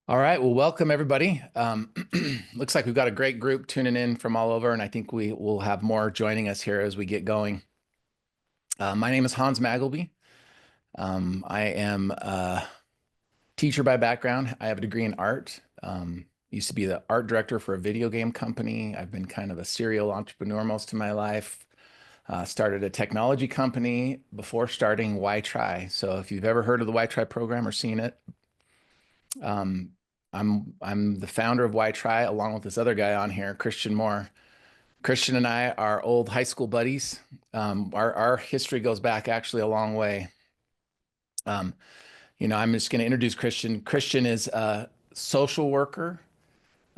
All right. Well, welcome everybody. Looks like we've got a great group tuning in from all over, and I think we will have more joining us here as we get going. My name is Hans Magleby. I am a teacher by background. I have a degree in art. Used to be the art director for a video game company. I've been kind of a serial entrepreneur most of my life. Started a technology company before starting WhyTry. So if you've ever heard of the WhyTry program or seen it, um, I'm the founder of WhyTry along with this other guy on here, Christian Moore. Christian and I are old high school buddies. Our history goes back actually a long way. Um, I'm just going to introduce Christian. Christian is a social worker,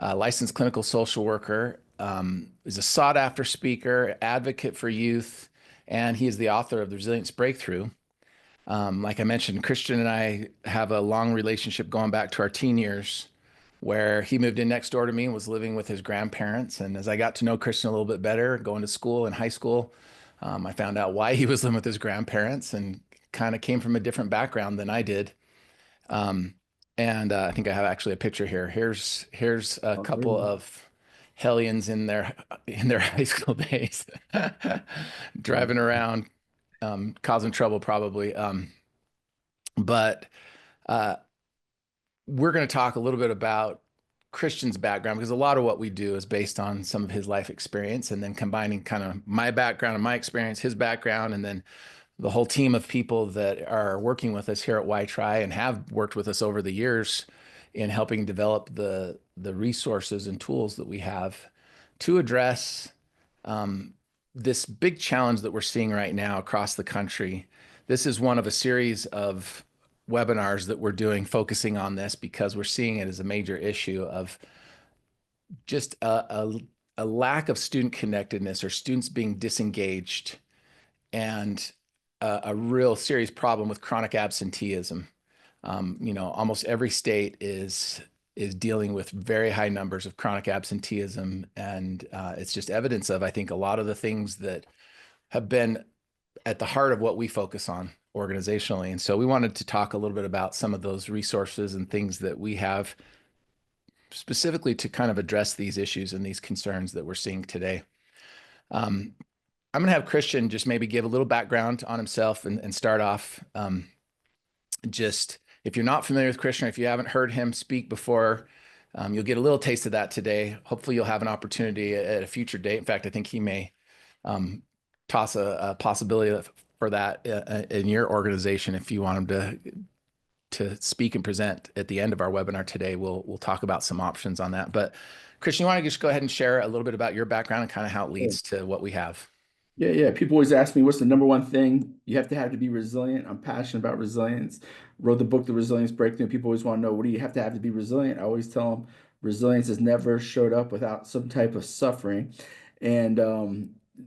a licensed clinical social worker, is a sought after speaker, advocate for youth, and he is the author of The Resilience Breakthrough. Like I mentioned, Christian and I have a long relationship going back to our teen years, where he moved in next door to me and was living with his grandparents. And as I got to know Christian a little bit better, going to school in high school, I found out why he was living with his grandparents and kind of came from a different background than I did. Um, and I think I have actually a picture here. Here's a Oh, couple really? of hellions in their high school days, Yeah. driving around, causing trouble probably. But uh, we're going to talk a little bit about Christian's background because a lot of what we do is based on some of his life experience and then combining kind of my background and my experience, his background, and then the whole team of people that are working with us here at WhyTry and have worked with us over the years in helping develop the resources and tools that we have to address um, this big challenge that we're seeing right now across the country. This is one of a series of webinars that we're doing focusing on this because we're seeing it as a major issue of just a lack of student connectedness or students being disengaged and a real serious problem with chronic absenteeism. Almost every state is dealing with very high numbers of chronic absenteeism, and it's just evidence of, I think, a lot of the things that have been at the heart of what we focus on organizationally. And so we wanted to talk a little bit about some of those resources and things that we have specifically to kind of address these issues and these concerns that we're seeing today. Um, I'm going to have Christian just maybe give a little background on himself and start off. Just if you're not familiar with Christian, or if you haven't heard him speak before, you'll get a little taste of that today. Hopefully, you'll have an opportunity at a future date. In fact, I think he may um, toss a possibility for that in your organization if you want him to speak and present at the end of our webinar today. We'll talk about some options on that. But Christian, you want to just go ahead and share a little bit about your background and kind of how it Yeah. leads to what we have? Yeah. People always ask me, what's the number one thing you have to be resilient? I'm passionate about resilience. Wrote the book, The Resilience Breakthrough. People always want to know, what do you have to be resilient? I always tell them resilience has never showed up without some type of suffering. And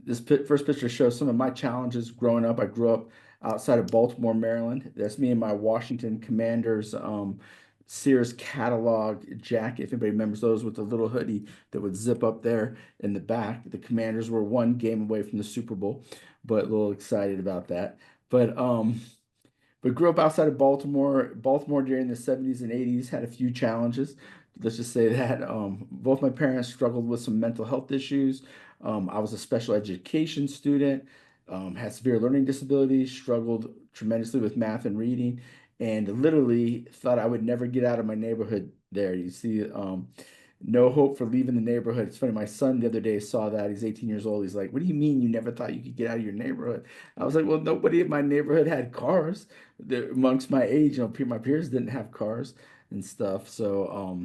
this first picture shows some of my challenges growing up. I grew up outside of Baltimore, Maryland. That's me in my Washington Commanders Sears catalog jacket, if anybody remembers those, with the little hoodie that would zip up there in the back. The Commanders were one game away from the Super Bowl, but a little excited about that. But but grew up outside of Baltimore. Baltimore during the 70s and 80s had a few challenges. Let's just say that both my parents struggled with some mental health issues. I was a special education student, had severe learning disabilities, struggled tremendously with math and reading, and literally thought I would never get out of my neighborhood there. You see, no hope for leaving the neighborhood. It's funny, my son the other day saw that. He's 18 years old. He's like, "What do you mean you never thought you could get out of your neighborhood?" I was like, "Well, nobody in my neighborhood had cars. Amongst my age, my peers didn't have cars and stuff." So,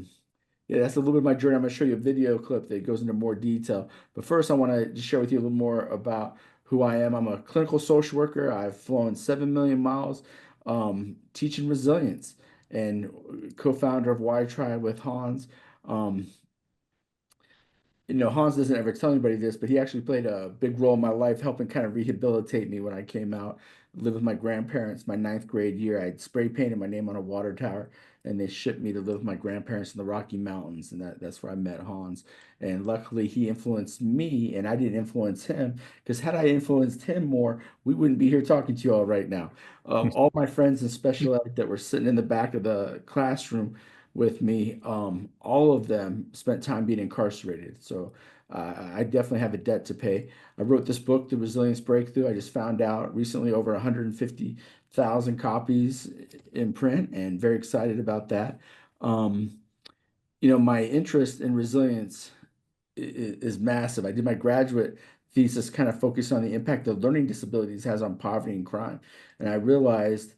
yeah, that's a little bit of my journey. I'm going to show you a video clip that goes into more detail. But first, I want to just share with you a little more about who I am. I'm a clinical social worker. I've flown 7 million miles teaching resilience and co-founder of WhyTry with Hans. Um, Hans doesn't ever tell anybody this, but he actually played a big role in my life, helping kind of rehabilitate me when I came out, lived with my grandparents my ninth grade year. I spray painted my name on a water tower, and they shipped me to live with my grandparents in the Rocky Mountains, and that's where I met Hans. And luckily, he influenced me, and I didn't influence him, because had I influenced him more, we wouldn't be here talking to you all right now. All my friends in special ed that were sitting in the back of the classroom with me. All of them spent time being incarcerated. So I definitely have a debt to pay. I wrote this book, The Resilience Breakthrough. I just found out recently over 150,000 copies in print, and very excited about that. Um, my interest in resilience is massive. I did my graduate thesis kind of focused on the impact that learning disabilities has on poverty and crime. And I realized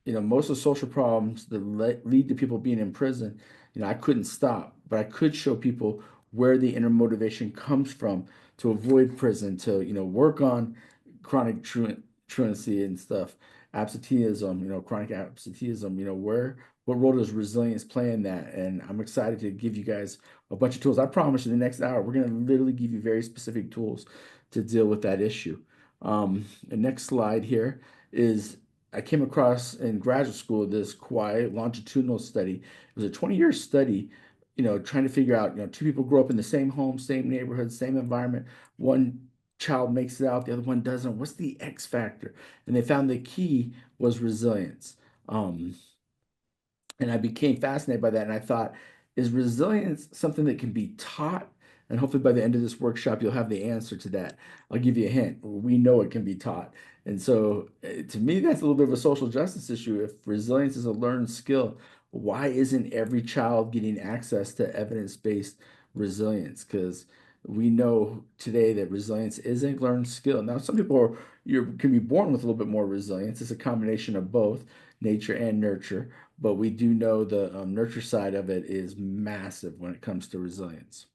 most of the social problems that lead to people being in prison, I couldn't stop, but I could show people where the inner motivation comes from to avoid prison, to, work on chronic truancy and stuff, absenteeism, chronic absenteeism, what role does resilience play in that? And I'm excited to give you guys a bunch of tools. I promise in the next hour, we're going to literally give you very specific tools to deal with that issue. The next slide here is I came across in graduate school this quiet longitudinal study. It was a 20-year study, trying to figure out, two people grow up in the same home, same neighborhood, same environment. One child makes it out, the other one doesn't. What's the X factor? And they found the key was resilience. Um, and I became fascinated by that. And I thought, is resilience something that can be taught? And hopefully by the end of this workshop, you'll have the answer to that. I'll give you a hint. We know it can be taught. And so to me, that's a little bit of a social justice issue. If resilience is a learned skill, why isn't every child getting access to evidence-based resilience? Because we know today that resilience is a learned skill. Now, some people can be born with a little bit more resilience. It's a combination of both nature and nurture. But we do know the nurture side of it is massive when it comes to resilience.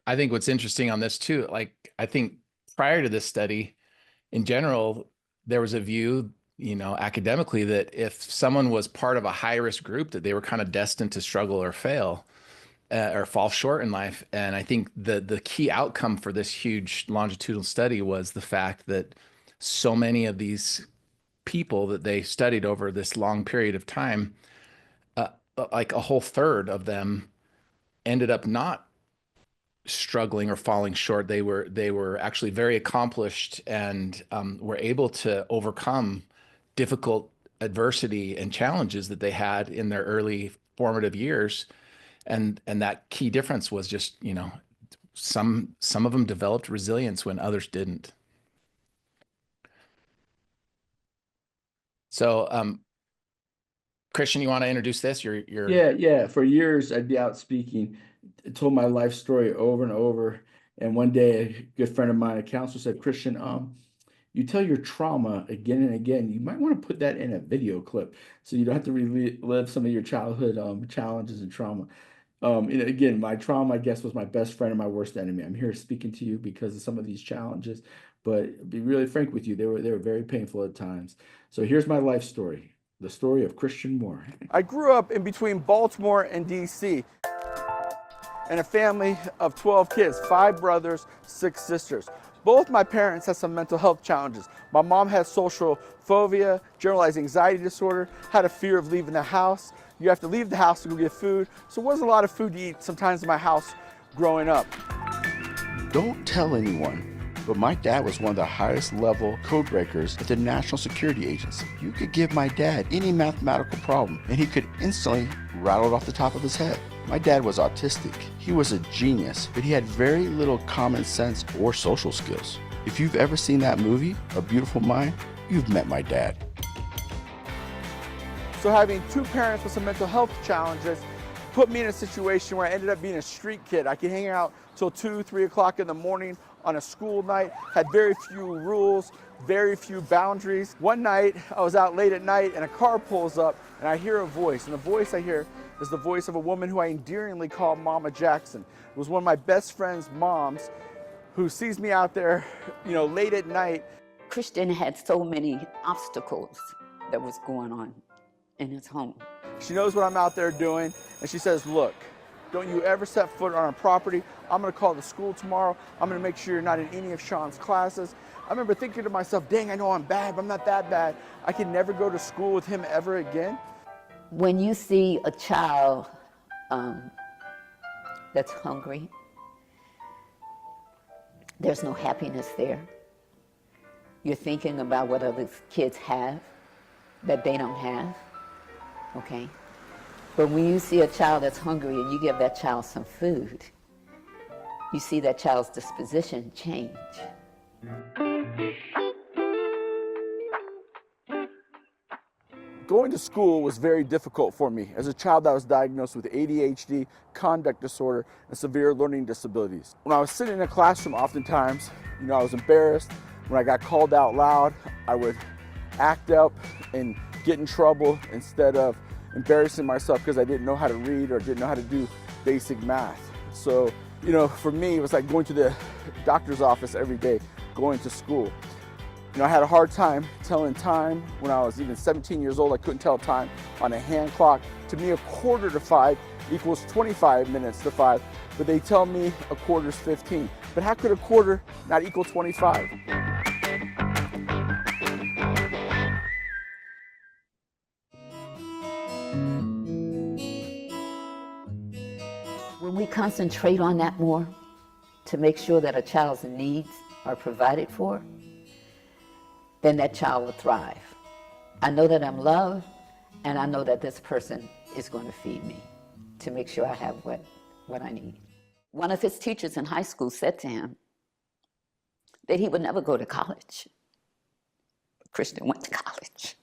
I think what's interesting on this too, like I think prior to this study, in general, there was a view, academically that if someone was part of a high risk group, that they were kind of destined to struggle or fail or fall short in life. And I think the key outcome for this huge longitudinal study was the fact that so many of these people that they studied over this long period of time, uh, like a whole third of them ended up not struggling or falling short. They were actually very accomplished and were able to overcome difficult adversity and challenges that they had in their early formative years. And that key difference was just, some of them developed resilience when others didn't. So, Christian, you want to introduce this? Yeah. For years, I'd be out speaking, told my life story over and over. And one day, a good friend of mine, a counselor, said, Christian, you tell your trauma again and again. You might want to put that in a video clip so you don't have to relive some of your childhood challenges and trauma. Again, my trauma, I guess, was my best friend and my worst enemy. I'm here speaking to you because of some of these challenges, but be really frank with you, they were very painful at times. So here's my life story, the story of Christian Moore. I grew up in between Baltimore and DC in a family of 12 kids, 5 brothers, 6 sisters. Both my parents had some mental health challenges. My mom had social phobia, generalized anxiety disorder, had a fear of leaving the house. You have to leave the house to go get food. So it wasn't a lot of food to eat sometimes in my house growing up. Don't tell anyone, but my dad was one of the highest level code breakers at the National Security Agency. You could give my dad any mathematical problem and he could instantly rattle it off the top of his head. My dad was autistic. He was a genius, but he had very little common sense or social skills. If you've ever seen that movie, A Beautiful Mind, you've met my dad. So having 2 parents with some mental health challenges put me in a situation where I ended up being a street kid. I could hang out till 2, 3 o'clock in the morning on a school night, had very few rules, very few boundaries. One night, I was out late at night and a car pulls up and I hear a voice, and the voice I hear is the voice of a woman who I endearingly call Mama Jackson. It was one of my best friend's moms who sees me out there, late at night. Christian had so many obstacles that was going on in his home. She knows what I'm out there doing, and she says, look, don't you ever set foot on our property. I'm gonna call the school tomorrow. I'm gonna make sure you're not in any of Sean's classes. I remember thinking to myself, dang, I know I'm bad, but I'm not that bad. I can never go to school with him ever again. When you see a child that's hungry, there's no happiness there. You're thinking about what other kids have that they don't have, okay? But when you see a child that's hungry and you give that child some food, you see that child's disposition change. Going to school was very difficult for me as a child that was diagnosed with ADHD, conduct disorder, and severe learning disabilities. When I was sitting in a classroom, oftentimes, I was embarrassed. When I got called out loud, I would act up and get in trouble instead of embarrassing myself because I didn't know how to read or didn't know how to do basic math. So, for me, it was like going to the doctor's office every day, going to school. I had a hard time telling time. When I was even 17 years old, I couldn't tell time on a hand clock. To me, 4:45 equals 25 minutes to 5, but they tell me a quarter's 15. But how could a quarter not equal 25? When we concentrate on that more to make sure that a child's needs are provided for, then that child will thrive. I know that I'm loved, and I know that this person is going to feed me to make sure I have what I need. One of his teachers in high school said to him that he would never go to college. Christian went to college.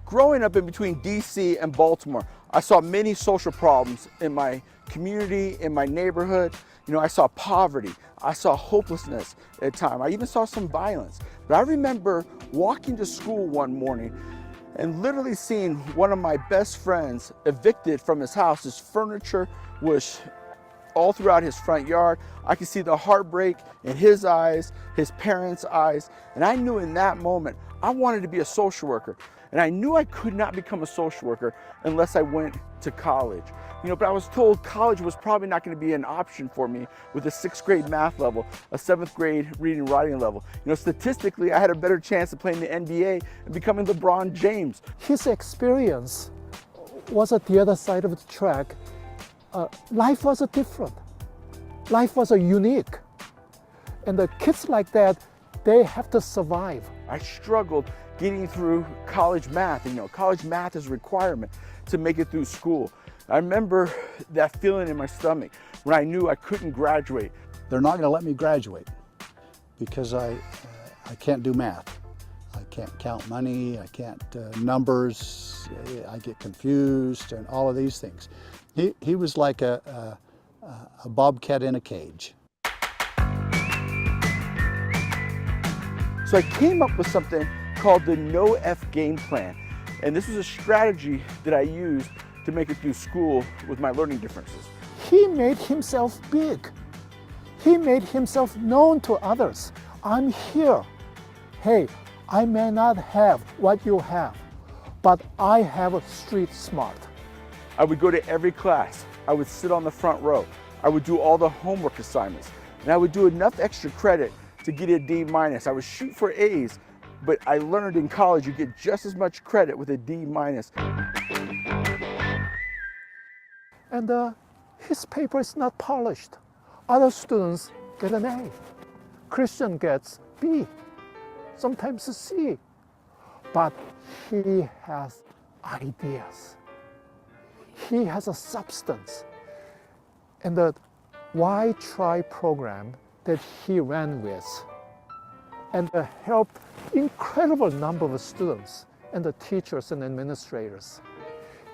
Growing up in between DC and Baltimore, I saw many social problems in my community, in my neighborhood. I saw poverty, I saw hopelessness at times. I even saw some violence. But I remember walking to school one morning and literally seeing one of my best friends evicted from his house. His furniture was all throughout his front yard. I could see the heartbreak in his eyes, his parents' eyes. And I knew in that moment, I wanted to be a social worker. And I knew I could not become a social worker unless I went to college. But I was told college was probably not going to be an option for me with a 6th grade math level, a 7th grade reading and writing level. Statistically, I had a better chance of playing the NBA and becoming LeBron James. His experience was at the other side of the track. Life was different. Life was unique. And the kids like that, they have to survive. I struggled getting through college math. College math is a requirement to make it through school. I remember that feeling in my stomach when I knew I couldn't graduate. They're not going to let me graduate because I can't do math. I can't count money, I can't numbers, I get confused and all of these things. He was like a bobcat in a cage. So I came up with something called the No F game plan. And this was a strategy that I used to make it through school with my learning differences. He made himself big. He made himself known to others. I'm here. Hey, I may not have what you have, but I have a street smart. I would go to every class. I would sit on the front row. I would do all the homework assignments. And I would do enough extra credit to get a D-. I would shoot for A's, but I learned in college you get just as much credit with a D-. And his paper is not polished. Other students get an A. Christian gets B, sometimes a C. But he has ideas. He has a substance. And the WhyTry program that he ran with and helped incredible number of students and the teachers and administrators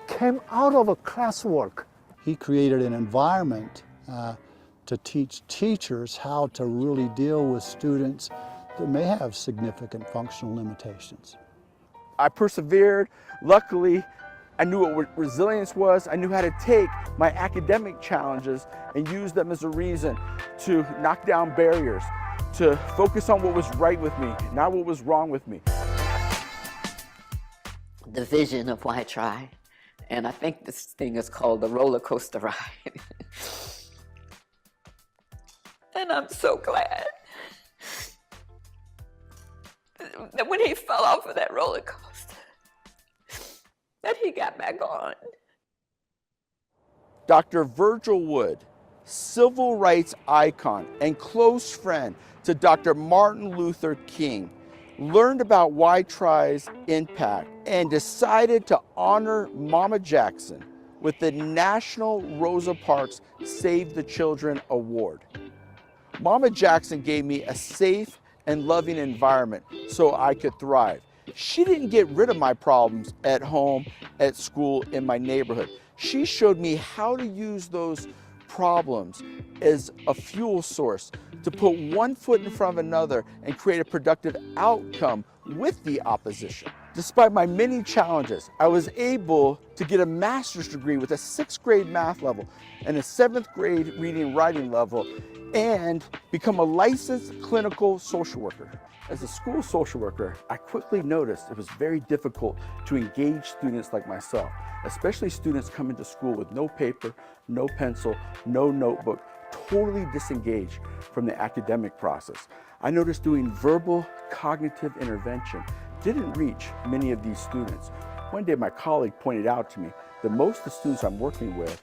came out of a classwork. He created an environment to teach teachers how to really deal with students that may have significant functional limitations. I persevered. Luckily, I knew what resilience was. I knew how to take my academic challenges and use them as a reason to knock down barriers, to focus on what was right with me, not what was wrong with me. The vision of WhyTry, and I think this thing is called the roller coaster ride. And I'm so glad that when he fell off of that roller coaster, that he got back on. Dr. Virgil Wood, civil rights icon and close friend to Dr. Martin Luther King, learned about WhyTry's impact, and decided to honor Mama Jackson with the National Rosa Parks Save the Children Award. Mama Jackson gave me a safe and loving environment so I could thrive. She didn't get rid of my problems at home, at school, in my neighborhood. She showed me how to use those problems as a fuel source to put one foot in front of another and create a productive outcome with the opposition. Despite my many challenges, I was able to get a master's degree with a 6th grade math level and a 7th grade reading and writing level, and become a licensed clinical social worker. As a school social worker, I quickly noticed it was very difficult to engage students like myself, especially students coming to school with no paper, no pencil, no notebook, totally disengaged from the academic process. I noticed doing verbal cognitive intervention didn't reach many of these students. One day my colleague pointed out to me that most of the students I'm working with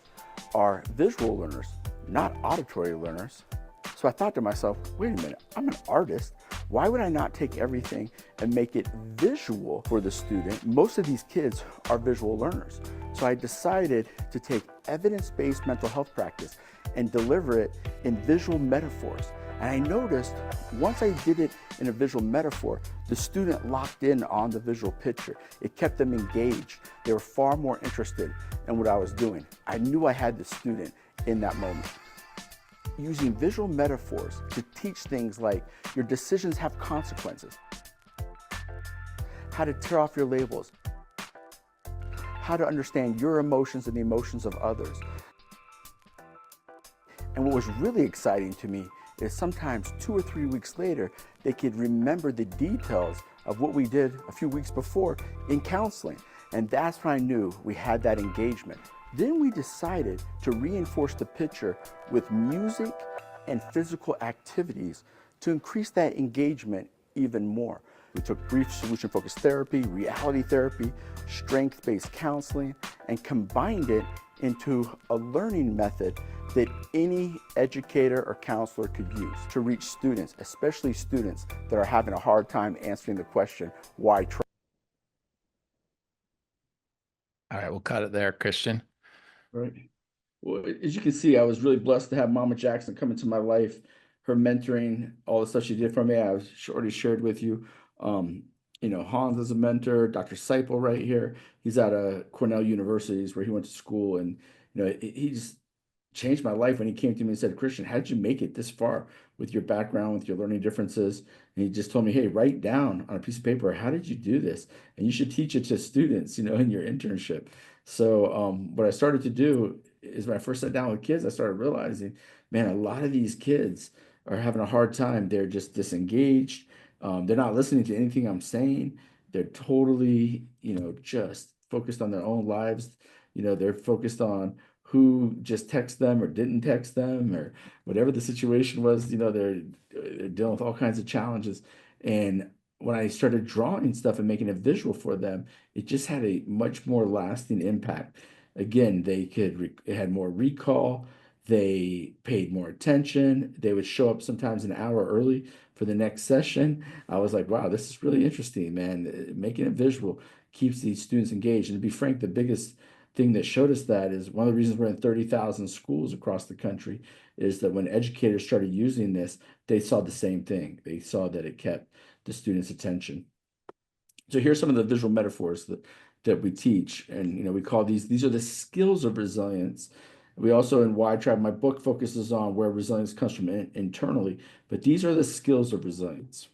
are visual learners, not auditory learners. So I thought to myself, wait a minute, I'm an artist. Why would I not take everything and make it visual for the student? Most of these kids are visual learners. So I decided to take evidence-based mental health practice and deliver it in visual metaphors. And I noticed once I did it in a visual metaphor, the student locked in on the visual picture. It kept them engaged. They were far more interested in what I was doing. I knew I had the student in that moment. Using visual metaphors to teach things like your decisions have consequences, how to tear off your labels, how to understand your emotions and the emotions of others. And what was really exciting to me is sometimes 2 or 3 weeks later, they could remember the details of what we did a few weeks before in counseling. And that's when I knew we had that engagement. Then we decided to reinforce the picture with music and physical activities to increase that engagement even more. We took brief solution-focused therapy, reality therapy, strength-based counseling, and combined it into a learning method that any educator or counselor could use to reach students, especially students that are having a hard time answering the question, why try? All right, we'll cut it there, Christian. Right. Well, as you can see, I was really blessed to have Mama Jackson come into my life. Her mentoring, all the stuff she did for me, I've already shared with you. Hans is a mentor. Dr. Seipel right here. He's out of Cornell University, is where he went to school, and he just changed my life when he came to me and said, Christian, how did you make it this far with your background, with your learning differences? And he just told me, hey, write down on a piece of paper, how did you do this? And you should teach it to students, in your internship. So what I started to do is when I first sat down with kids, I started realizing, man, a lot of these kids are having a hard time. They're just disengaged. They're not listening to anything I'm saying. They're totally, just focused on their own lives. They're focused on who just texted them or didn't text them or whatever the situation was. They're dealing with all kinds of challenges. And when I started drawing stuff and making it visual for them, it just had a much more lasting impact. Again, it had more recall. They paid more attention. They would show up sometimes an hour early for the next session. I was like, wow, this is really interesting, man. Making it visual keeps these students engaged. And to be frank, the biggest thing that showed us that is one of the reasons we're in 30,000 schools across the country is that when educators started using this, they saw the same thing. They saw that it kept the students' attention. So here's some of the visual metaphors that we teach. And we call these are the skills of resilience. We also in WhyTry, my book focuses on where resilience comes from internally, but these are the skills of resilience.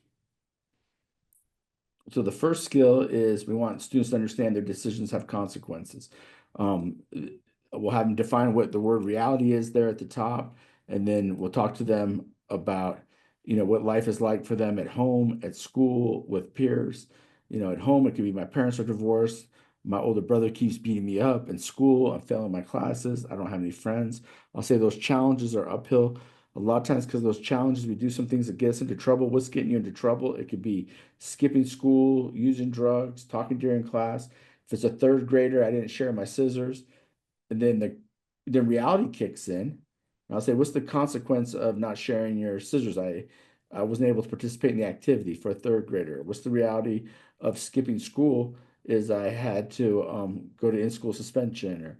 So the first skill is we want students to understand their decisions have consequences. We'll have them define what the word reality is there at the top, and then we'll talk to them about what life is like for them at home, at school, with peers. At home, it could be my parents are divorced, my older brother keeps beating me up. In school, I'm failing my classes, I don't have any friends. I'll say those challenges are uphill. A lot of times because of those challenges, we do some things that get us into trouble. What's getting you into trouble? It could be skipping school, using drugs, talking during class. If it's a third grader, I didn't share my scissors. And then reality kicks in. I'll say, what's the consequence of not sharing your scissors? I I wasn't able to participate in the activity for a third grader. What's the reality of skipping school is I had to go to in-school suspension, or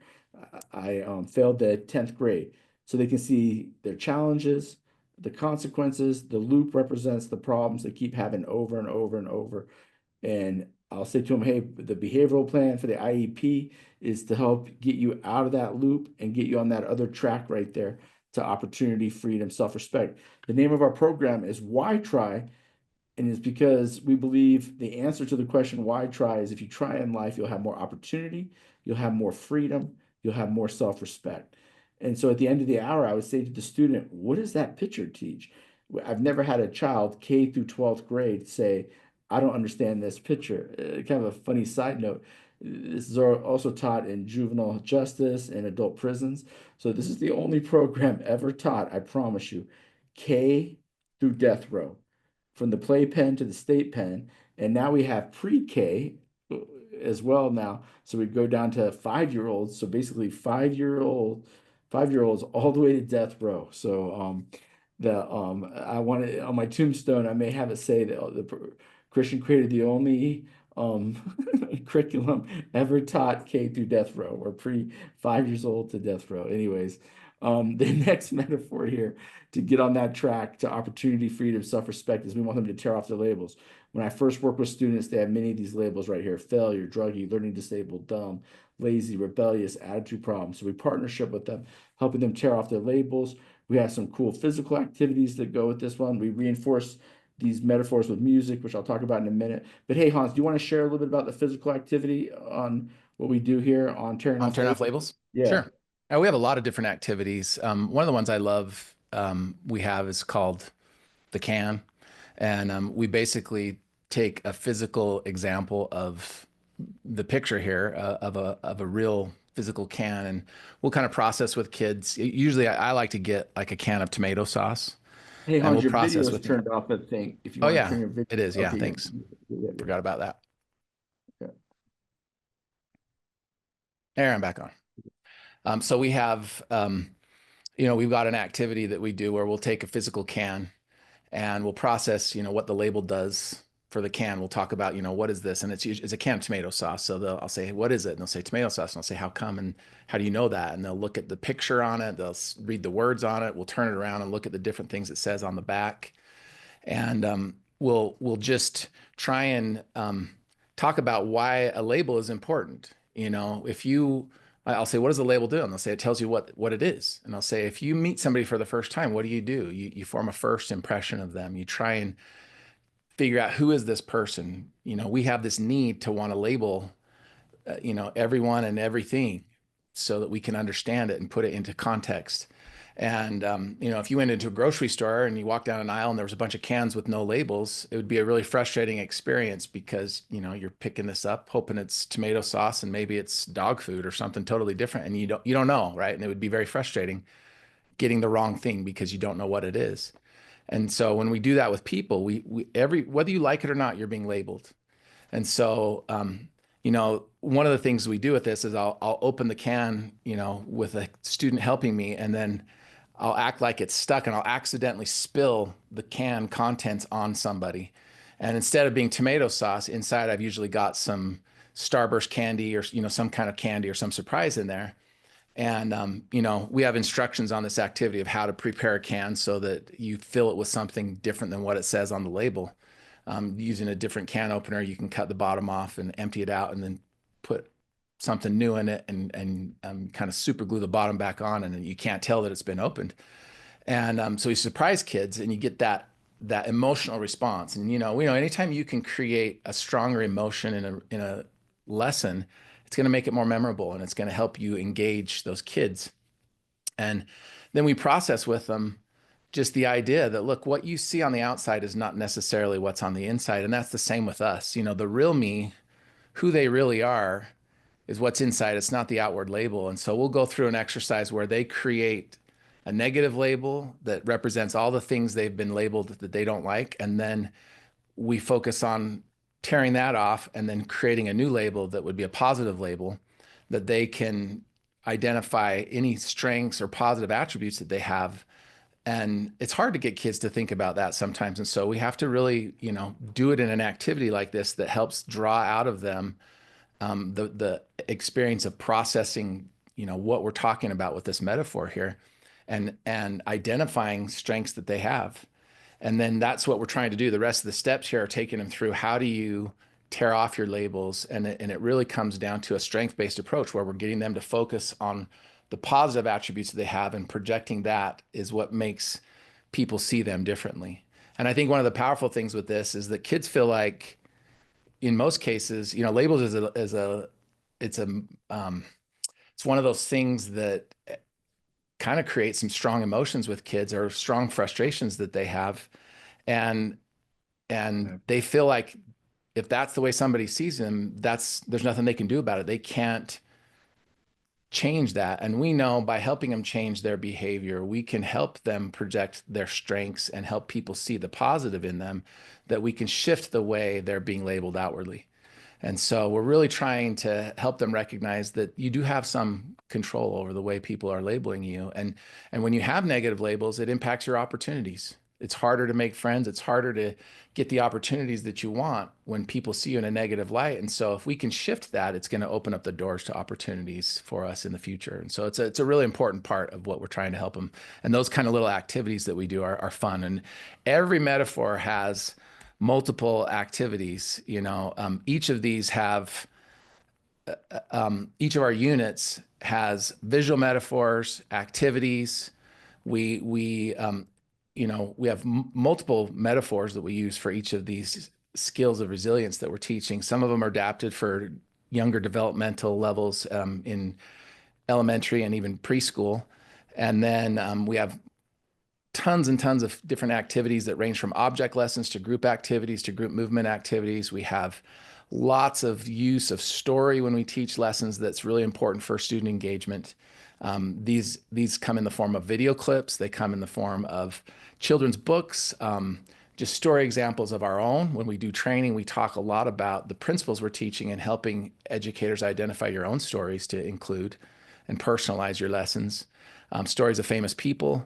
I failed the 10th grade. So they can see their challenges, the consequences. The loop represents the problems they keep having over and over and over. And I'll say to them, hey, the behavioral plan for the IEP is to help get you out of that loop and get you on that other track right there to opportunity, freedom, self-respect. The name of our program is WhyTry, and it's because we believe the answer to the question why try is if you try in life, you'll have more opportunity, you'll have more freedom, you'll have more self-respect. And so at the end of the hour, I would say to the student, what does that picture teach? I've never had a child K through 12th grade say, I don't understand this picture. Kind of a funny side note. This is also taught in juvenile justice and adult prisons. So this is the only program ever taught, I promise you, K through death row, from the playpen to the state pen. And now we have pre-K as well now. So we go down to 5-year-olds. So basically 5-year olds all the way to death row. So I want to, on my tombstone, I may have it say that the Christian created the only curriculum ever taught K through death row, or pre 5 years old to death row. Anyways, the next metaphor here to get on that track to opportunity, freedom, self-respect is we want them to tear off their labels. When I first work with students, they have many of these labels right here: failure, druggie, learning disabled, dumb, lazy, rebellious, attitude problems. So we partnership with them, helping them tear off their labels. We have some cool physical activities that go with this one. We reinforce these metaphors with music, which I'll talk about in a minute. But hey, Hans, do you want to share a little bit about the physical activity on what we do here on tearing On off turn off labels? labels? Yeah. Sure. We have a lot of different activities. One of the ones I love we have is called the can. And we basically take a physical example of the picture here of a real physical can, and we'll kind of process with kids. Usually I like to get like a can of tomato sauce, Hey, and Hans, we'll your video process is with them. turned off, I think. If you Oh want to yeah, turn your video, it is. Yeah, okay, yeah, thanks. yeah, yeah, Forgot about that. yeah. There, I'm back on. So we have, we've got an activity that we do where we'll take a physical can and we'll process, what the label does for the can. We'll talk about, what is this? And it's a can of tomato sauce. So I'll say, what is it? And they'll say tomato sauce. And I'll say, how come? And how do you know that? And they'll look at the picture on it. They'll read the words on it. We'll turn it around and look at the different things it says on the back. And we'll just try and talk about why a label is important. I'll say, what does the label do? And they'll say, it tells you what it is. And I'll say, if you meet somebody for the first time, what do? You form a first impression of them. You try and figure out, who is this person? We have this need to want to label, everyone and everything so that we can understand it and put it into context. And, if you went into a grocery store and you walked down an aisle and there was a bunch of cans with no labels, it would be a really frustrating experience because, you're picking this up, hoping it's tomato sauce and maybe it's dog food or something totally different. And you don't know, right? And it would be very frustrating getting the wrong thing because you don't know what it is. And so when we do that with people, whether you like it or not, you're being labeled. And so, one of the things we do with this is I'll open the can, with a student helping me, and then I'll act like it's stuck and I'll accidentally spill the can contents on somebody. And instead of being tomato sauce, inside I've usually got some Starburst candy or, some kind of candy or some surprise in there. And, we have instructions on this activity of how to prepare a can so that you fill it with something different than what it says on the label. Using a different can opener, you can cut the bottom off and empty it out and then put something new in it and kind of super glue the bottom back on, and then you can't tell that it's been opened. And so you surprise kids and you get that emotional response. And, we know anytime you can create a stronger emotion in a lesson, it's going to make it more memorable and it's going to help you engage those kids. And then we process with them just the idea that, look, what you see on the outside is not necessarily what's on the inside. And that's the same with us. The real me, who they really are, is what's inside. It's not the outward label. And so we'll go through an exercise where they create a negative label that represents all the things they've been labeled that they don't like. And then we focus on tearing that off and then creating a new label that would be a positive label that they can identify any strengths or positive attributes that they have and it's hard to get kids to think about that sometimes. And so we have to really, do it in an activity like this that helps draw out of them the experience of processing, what we're talking about with this metaphor here, and identifying strengths that they have. And then that's what we're trying to do. The rest of the steps here are taking them through how do you tear off your labels, and it really comes down to a strength-based approach where we're getting them to focus on the positive attributes that they have, and projecting that is what makes people see them differently. And I think one of the powerful things with this is that kids feel like, in most cases, labels it's a it's one of those things that kind of creates some strong emotions with kids, or strong frustrations that they have, and they feel like if that's the way somebody sees them, there's nothing they can do about it. They can't change that. And we know by helping them change their behavior, we can help them project their strengths and help people see the positive in them, that we can shift the way they're being labeled outwardly. And so we're really trying to help them recognize that you do have some control over the way people are labeling you. And when you have negative labels, it impacts your opportunities. It's harder to make friends. It's harder to get the opportunities that you want when people see you in a negative light. And so if we can shift that, it's going to open up the doors to opportunities for us in the future. And so it's a really important part of what we're trying to help them. And those kind of little activities that we do are fun. And every metaphor has multiple activities. Each of these have each of our units has visual metaphors, activities. We have multiple metaphors that we use for each of these skills of resilience that we're teaching. Some of them are adapted for younger developmental levels in elementary and even preschool. And then we have tons and tons of different activities that range from object lessons to group activities to group movement activities. We have lots of use of story when we teach lessons. That's really important for student engagement. These come in the form of video clips. They come in the form of children's books, just story examples of our own. When we do training, we talk a lot about the principles we're teaching and helping educators identify your own stories to include and personalize your lessons. Stories of famous people.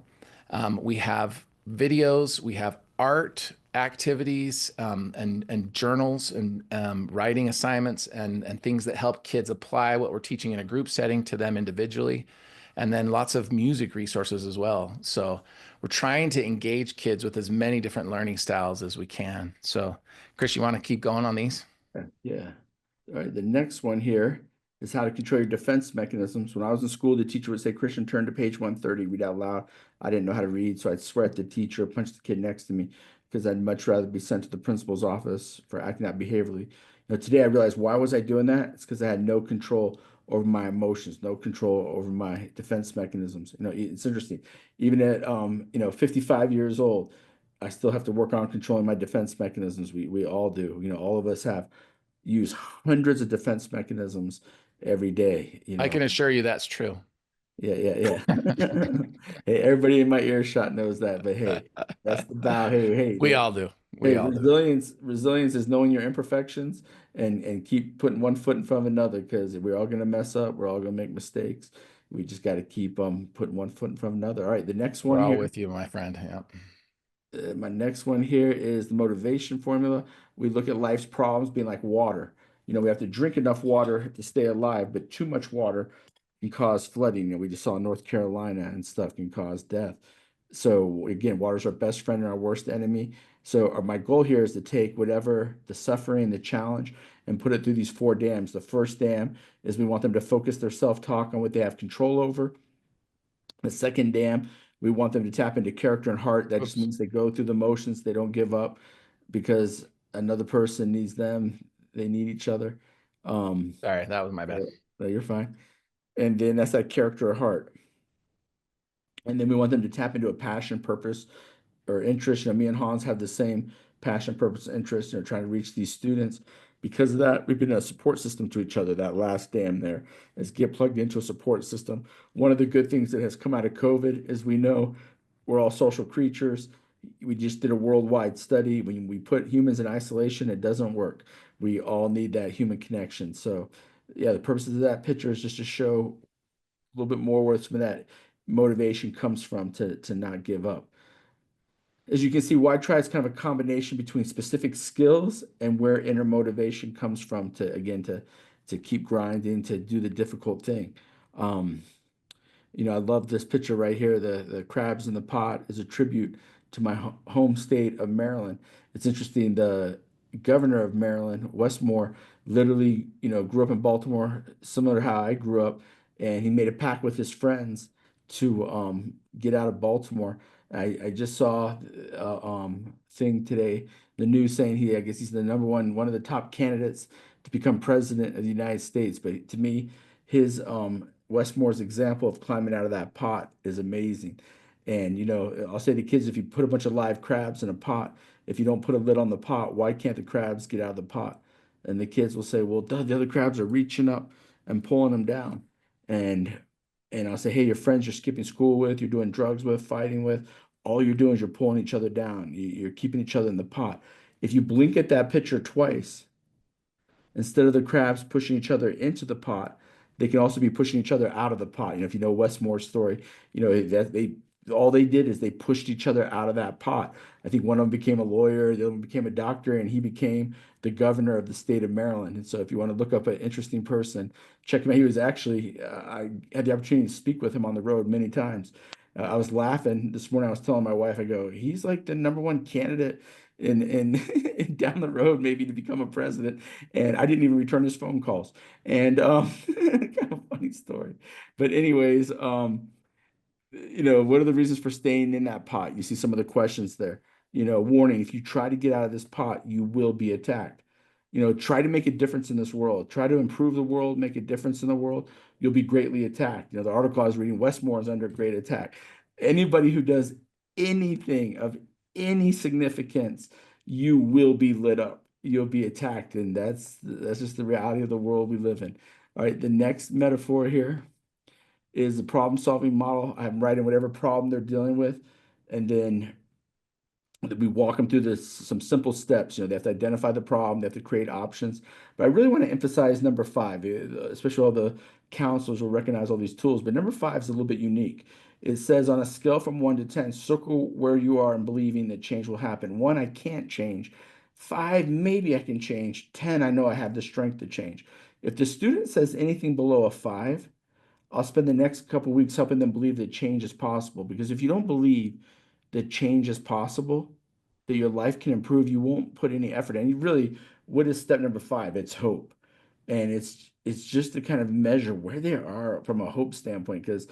We have videos, we have art activities, and journals, and writing assignments, and things that help kids apply what we're teaching in a group setting to them individually. And then lots of music resources as well. So we're trying to engage kids with as many different learning styles as we can. So Chris, you want to keep going on these? Yeah. All right. The next one here is how to control your defense mechanisms. When I was in school, the teacher would say, Christian, turn to page 130, read out loud. I didn't know how to read, so I'd swear at the teacher, punch the kid next to me, because I'd much rather be sent to the principal's office for acting out behaviorally. Today I realized, why was I doing that? It's because I had no control over my emotions, no control over my defense mechanisms. It's interesting. Even at 55 years old, I still have to work on controlling my defense mechanisms. We all do. All of us use hundreds of defense mechanisms every day. I can assure you that's true. Yeah. Hey, everybody in my earshot knows that, but hey, that's the bow. Hey, We all do. We all do. Resilience is knowing your imperfections and keep putting one foot in front of another, because we're all gonna mess up, we're all gonna make mistakes. We just got to keep putting one foot in front of another. All right, the next one We're all here. with you, my friend. Yep. My next one here is the motivation formula. We look at life's problems being like water. We have to drink enough water to stay alive, but too much water can cause flooding. We just saw North Carolina and stuff can cause death. So again, water's our best friend and our worst enemy. So my goal here is to take whatever the suffering, the challenge, and put it through these 4 dams. The first dam is we want them to focus their self-talk on what they have control over. The second dam, we want them to tap into character and heart. That just means they go through the motions. They don't give up because another person needs them. They need each other. Sorry, that was my bad. No, you're fine. And then that's that character or heart. And then we want them to tap into a passion, purpose, or interest. Me and Hans have the same passion, purpose, interest, trying to reach these students. Because of that, we've been a support system to each other. That last dam there is get plugged into a support system. One of the good things that has come out of COVID is we know we're all social creatures. We just did a worldwide study. When we put humans in isolation, it doesn't work. We all need that human connection. So yeah, the purpose of that picture is just to show a little bit more where some of that motivation comes from to not give up. As you can see, WhyTry is kind of a combination between specific skills and where inner motivation comes from to, again, to keep grinding, to do the difficult thing. Um, I love this picture right here. The crabs in the pot is a tribute to my home state of Maryland. It's interesting. The governor of Maryland, Westmore, literally, grew up in Baltimore, similar to how I grew up, and he made a pact with his friends to get out of Baltimore. I just saw a thing today, the news saying I guess he's the number one of the top candidates to become president of the United States. But to me, his Westmore's example of climbing out of that pot is amazing. And I'll say to kids, if you put a bunch of live crabs in a pot, if you don't put a lid on the pot, why can't the crabs get out of the pot? And the kids will say, well, duh, the other crabs are reaching up and pulling them down. And I'll say, hey, your friends you're skipping school with, you're doing drugs with, fighting with, all you're doing is you're pulling each other down. You're keeping each other in the pot. If you blink at that picture twice, instead of the crabs pushing each other into the pot, they can also be pushing each other out of the pot. If you know Westmore's story, that they all they did is they pushed each other out of that pot. I think one of them became a lawyer, the other one became a doctor, and he became the governor of the state of Maryland. And so, if you want to look up an interesting person, check him out. He was actually, I had the opportunity to speak with him on the road many times. I was laughing this morning. I was telling my wife, I go, he's like the number one candidate in down the road, maybe to become a president. And I didn't even return his phone calls. And kind of funny story. But anyways, what are the reasons for staying in that pot? You see some of the questions there. Warning, if you try to get out of this pot, you will be attacked. Try to make a difference in this world. Try to improve the world, make a difference in the world. You'll be greatly attacked. The article I was reading, Westmore is under great attack. Anybody who does anything of any significance, you will be lit up. You'll be attacked, and that's just the reality of the world we live in. All right, the next metaphor here is the problem-solving model. I'm writing whatever problem they're dealing with, and then we walk them through some simple steps. They have to identify the problem, they have to create options. But I really want to emphasize number 5, especially all the counselors will recognize all these tools. But number 5 is a little bit unique. It says on a scale from 1 to 10, circle where you are in believing that change will happen. 1, I can't change. 5, maybe I can change. 10, I know I have the strength to change. If the student says anything below a 5, I'll spend the next couple weeks helping them believe that change is possible. Because if you don't believe that change is possible, that your life can improve, you won't put any effort in. And really, what is step number 5? It's hope. And it's just to kind of measure where they are from a hope standpoint. Because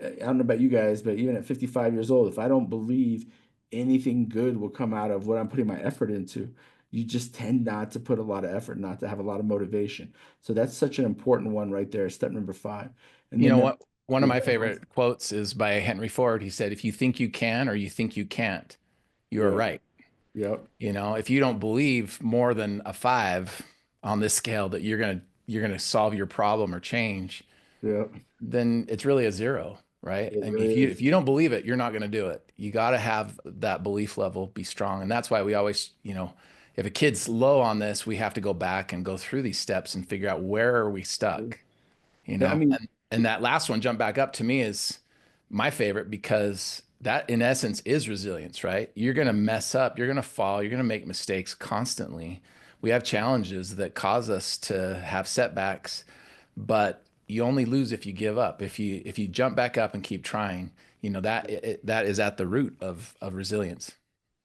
I don't know about you guys, but even at 55 years old, if I don't believe anything good will come out of what I'm putting my effort into, you just tend not to put a lot of effort, not to have a lot of motivation. So that's such an important one right there, step number 5. And You then know number, what? One of yeah, my go ahead. favorite quotes is by Henry Ford. He said, if you think you can or you think you can't, you are Yep, right. yep, If you don't believe more than a 5 on this scale that you're gonna solve your problem or change, yep. then it's really a 0, right? It I mean, really if is. you don't believe it, you're not gonna do it. You got to have that belief level be strong, and that's why we always, if a kid's low on this, we have to go back and go through these steps and figure out where are we stuck, Yeah, I mean, and that last one, jump back up, to me is my favorite because that in essence is resilience, right? You're going to mess up, you're going to fall, you're going to make mistakes constantly. We have challenges that cause us to have setbacks, but you only lose if you give up. If you jump back up and keep trying, that is at the root of resilience.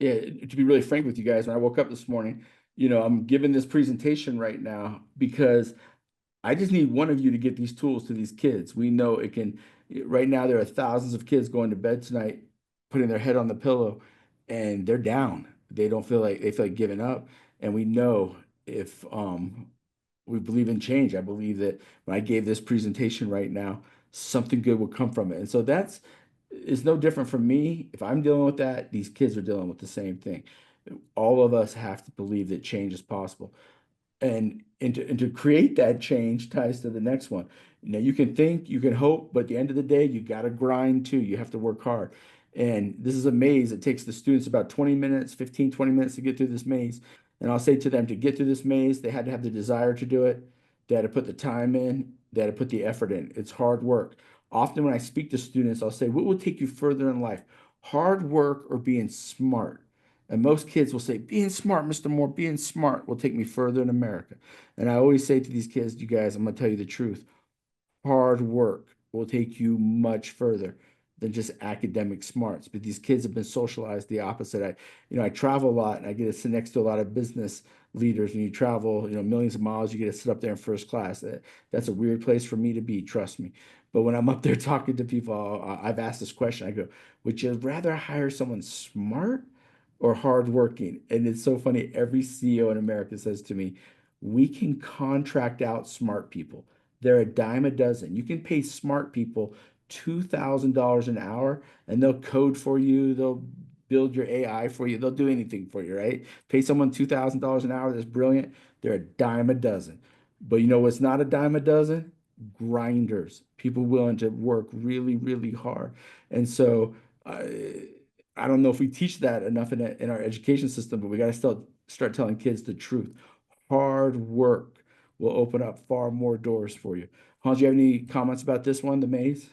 yeah, to be really frank with you guys, when I woke up this morning, I'm giving this presentation right now because I just need one of you to get these tools to these kids. We know it can, right now, there are thousands of kids going to bed tonight, putting their head on the pillow, and they're down. They feel like giving up. And we know if we believe in change. I believe that when I gave this presentation right now, something good will come from it. And so that's is no different from me. If I'm dealing with that, these kids are dealing with the same thing. All of us have to believe that change is possible and to create that change ties to the next one. You can think, you can hope, but at the end of the day, you got to grind too. You have to work hard. And this is a maze. It takes the students about 20 minutes, 15, 20 minutes to get through this maze. And I'll say to them, to get through this maze, they had to have the desire to do it. They had to put the time in. They had to put the effort in. It's hard work. Often when I speak to students, I'll say, what will take you further in life? hard work or being smart. And most kids will say, being smart, Mr. Moore, being smart will take me further in America. And I always say to these kids, you guys, I'm going to tell you the truth. Hard work will take you much further than just academic smarts. But these kids have been socialized the opposite. I travel a lot and I get to sit next to a lot of business leaders. When you travel, millions of miles, you get to sit up there in first class. That's a weird place for me to be, trust me. But when I'm up there talking to people, I've asked this question. I go, would you rather hire someone smart or hardworking? And it's so funny. Every CEO in America says to me, we can contract out smart people. They're a dime a dozen. You can pay smart people $2,000 an hour and they'll code for you. They'll build your AI for you. They'll do anything for you, right? Pay someone $2,000 an hour that's brilliant. They're a dime a dozen. But you know what's not a dime a dozen? Grinders, people willing to work really, really hard. And so I don't know if we teach that enough in our education system, but we got to still start telling kids the truth. Hard work will open up far more doors for you. Hans, do you have any comments about this one, the maze?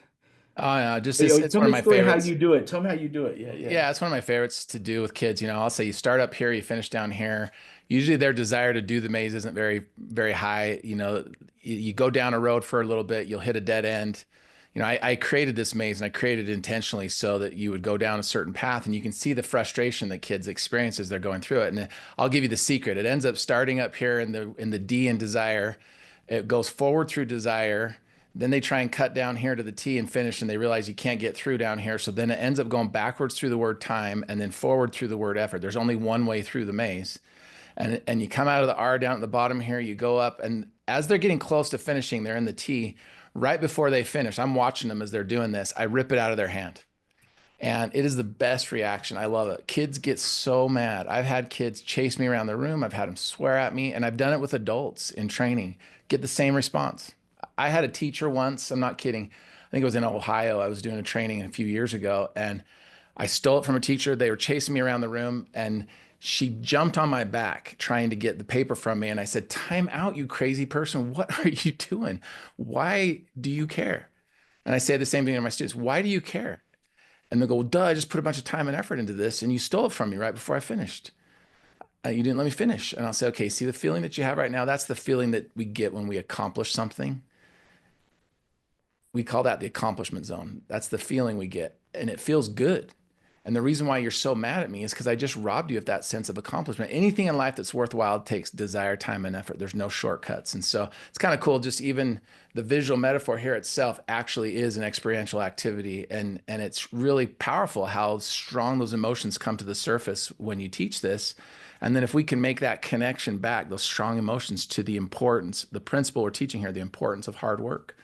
Just Hey, it's tell one of me the my story how favorites. you do it. Tell me how you do it. Yeah, yeah. Yeah, it's one of my favorites to do with kids. I'll say you start up here, you finish down here. Usually their desire to do the maze isn't very, very high. You go down a road for a little bit, you'll hit a dead end. I created this maze and I created it intentionally so that you would go down a certain path and you can see the frustration that kids experience as they're going through it. And I'll give you the secret. It ends up starting up here in the D in desire. It goes forward through desire. Then they try and cut down here to the T and finish, and they realize you can't get through down here. So then it ends up going backwards through the word time and then forward through the word effort. There's only one way through the maze. And you come out of the R down at the bottom here, you go up, and as they're getting close to finishing, they're in the T. Right before they finish, I'm watching them as they're doing this. I rip it out of their hand. And it is the best reaction. I love it. Kids get so mad. I've had kids chase me around the room. I've had them swear at me, and I've done it with adults in training. Get the same response. I had a teacher once, I'm not kidding. I think it was in Ohio. I was doing a training a few years ago, and I stole it from a teacher. They were chasing me around the room, and she jumped on my back trying to get the paper from me. And I said, "Time out, you crazy person. What are you doing? Why do you care?" And I say the same thing to my students. Why do you care? And they go, well, duh, I just put a bunch of time and effort into this and you stole it from me right before I finished. You didn't let me finish. And I'll say, okay, see the feeling that you have right now? That's the feeling that we get when we accomplish something. We call that the accomplishment zone. That's the feeling we get. And it feels good. And the reason why you're so mad at me is because I just robbed you of that sense of accomplishment. Anything in life that's worthwhile takes desire, time, and effort. There's no shortcuts. And so it's kind of cool. Just even the visual metaphor here itself actually is an experiential activity. And it's really powerful how strong those emotions come to the surface when you teach this. And then if we can make that connection back, those strong emotions to the importance, the principle we're teaching here, the importance of hard work.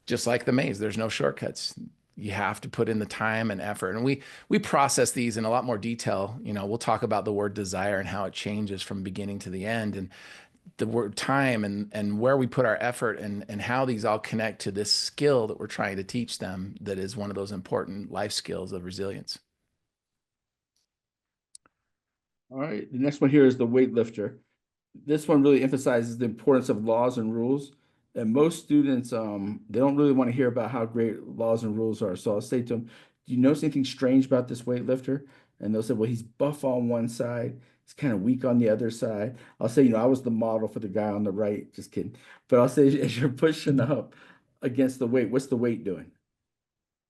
Just like the maze, there's no shortcuts. You have to put in the time and effort. And we process these in a lot more detail. We'll talk about the word desire and how it changes from beginning to the end, and the word time and where we put our effort and how these all connect to this skill that we're trying to teach them that is one of those important life skills of resilience. All right. The next one here is the weightlifter. This one really emphasizes the importance of laws and rules. And most students, they don't really want to hear about how great laws and rules are. So I'll say to them, do you notice anything strange about this weightlifter? And they'll say, well, he's buff on one side. He's kind of weak on the other side. I'll say, I was the model for the guy on the right. Just kidding. But I'll say, as you're pushing up against the weight, what's the weight doing?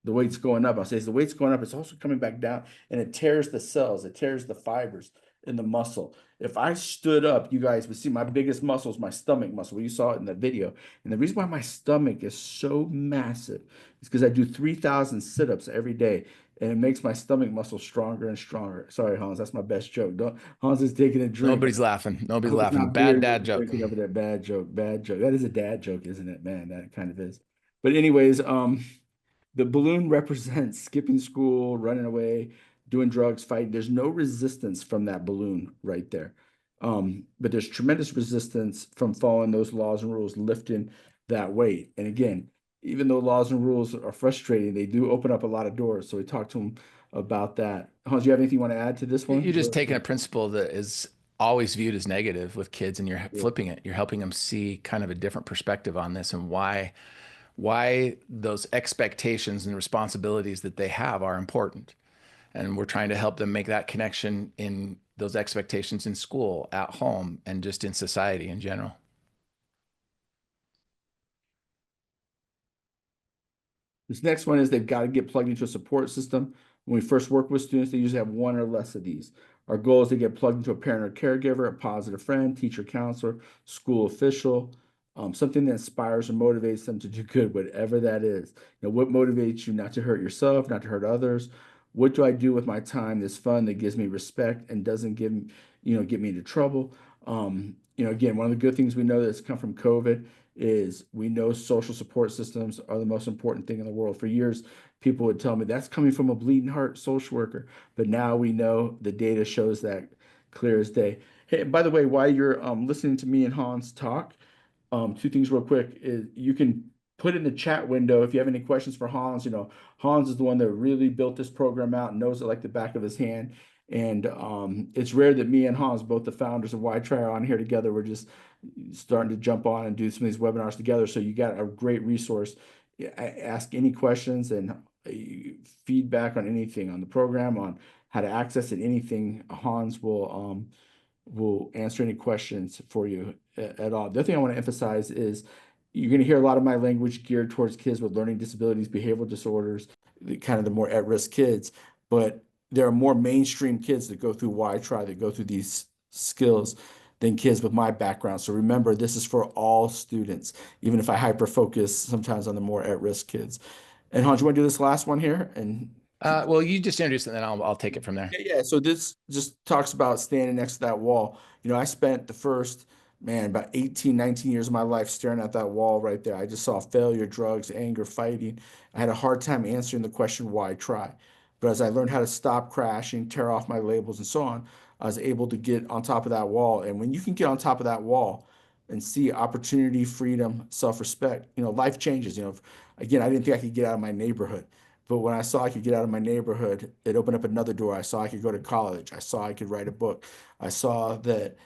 The weight's going up. I'll say, as the weight's going up, it's also coming back down and it tears the cells, it tears the fibers in the muscle. If I stood up, you guys would see my biggest muscle is my stomach muscle. You saw it in the video. And the reason why my stomach is so massive is because I do 3,000 sit-ups every day. And it makes my stomach muscle stronger and stronger. Sorry, Hans, that's my best joke. Don't Hans is taking a drink. Nobody's laughing. I Nobody's hope it's laughing. not Bad beer dad joke. drinking over that bad joke. Bad joke. That is a dad joke, isn't it, man? That kind of is. But anyways, the balloon represents skipping school, running away, doing drugs, fighting. There's no resistance from that balloon right there. But there's tremendous resistance from following those laws and rules, lifting that weight. And again, even though laws and rules are frustrating, they do open up a lot of doors. So we talked to them about that. Hans, do you have anything you want to add to this one? You're just taking a principle that is always viewed as negative with kids and you're flipping it. You're helping them see kind of a different perspective on this and why those expectations and responsibilities that they have are important. And we're trying to help them make that connection in those expectations in school, at home, and just in society in general. This next one is they've got to get plugged into a support system. When we first work with students, they usually have one or less of these. Our goal is to get plugged into a parent or caregiver, a positive friend, teacher, counselor, school official, something that inspires or motivates them to do good, whatever that is. You know, what motivates you not to hurt yourself, not to hurt others? What do I do with my time that's fun, that gives me respect and doesn't get me into trouble? Again, one of the good things we know that's come from COVID is we know social support systems are the most important thing in the world. For years, people would tell me that's coming from a bleeding heart social worker, but now we know the data shows that clear as day. Hey, by the way, while you're listening to me and Hans talk, two things real quick is you can put in the chat window if you have any questions for Hans. Hans is the one that really built this program out and knows it like the back of his hand. And it's rare that me and Hans, both the founders of WhyTry, are on here together. We're just starting to jump on and do some of these webinars together. So you got a great resource. Ask any questions and feedback on anything on the program, on how to access it, anything. Hans will answer any questions for you at all. The other thing I want to emphasize is you're going to hear a lot of my language geared towards kids with learning disabilities, behavioral disorders, kind of the more at-risk kids. But there are more mainstream kids that go through WhyTry, that go through these skills than kids with my background. So remember, this is for all students, even if I hyper focus sometimes on the more at-risk kids. And Hans, you want to do this last one here? And Well, you just introduce it, and then I'll take it from there. yeah. So this just talks about standing next to that wall. I spent the first, about 18, 19 years of my life staring at that wall right there. I just saw failure, drugs, anger, fighting. I had a hard time answering the question, why try? But as I learned how to stop crashing, tear off my labels and so on, I was able to get on top of that wall. And when you can get on top of that wall and see opportunity, freedom, self-respect, life changes. Again, I didn't think I could get out of my neighborhood. But when I saw I could get out of my neighborhood, it opened up another door. I saw I could go to college. I saw I could write a book. I saw that,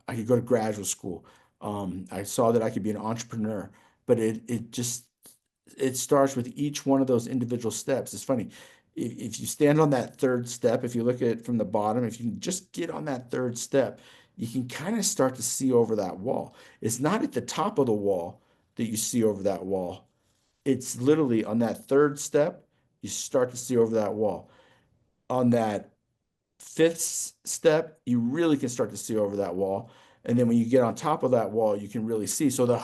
I could go to graduate school. I saw that I could be an entrepreneur. But it starts with each one of those individual steps. It's funny. If you stand on that third step, if you look at it from the bottom, if you can just get on that third step, you can kind of start to see over that wall. It's not at the top of the wall that you see over that wall. It's literally on that third step, you start to see over that wall. On that fifth step, you really can start to see over that wall. And then when you get on top of that wall, you can really see. So the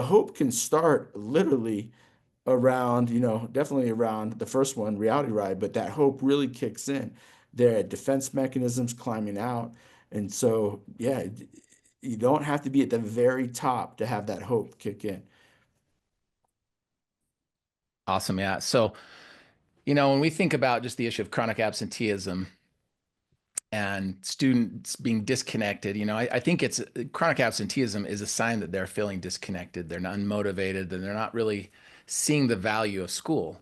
hope can start literally around, definitely around the first one, reality ride, but that hope really kicks in. There are defense mechanisms climbing out. And so, yeah, you don't have to be at the very top to have that hope kick in. Awesome. Yeah. So, when we think about just the issue of chronic absenteeism and students being disconnected, I think it's chronic absenteeism is a sign that they're feeling disconnected. They're not unmotivated, and they're not really seeing the value of school.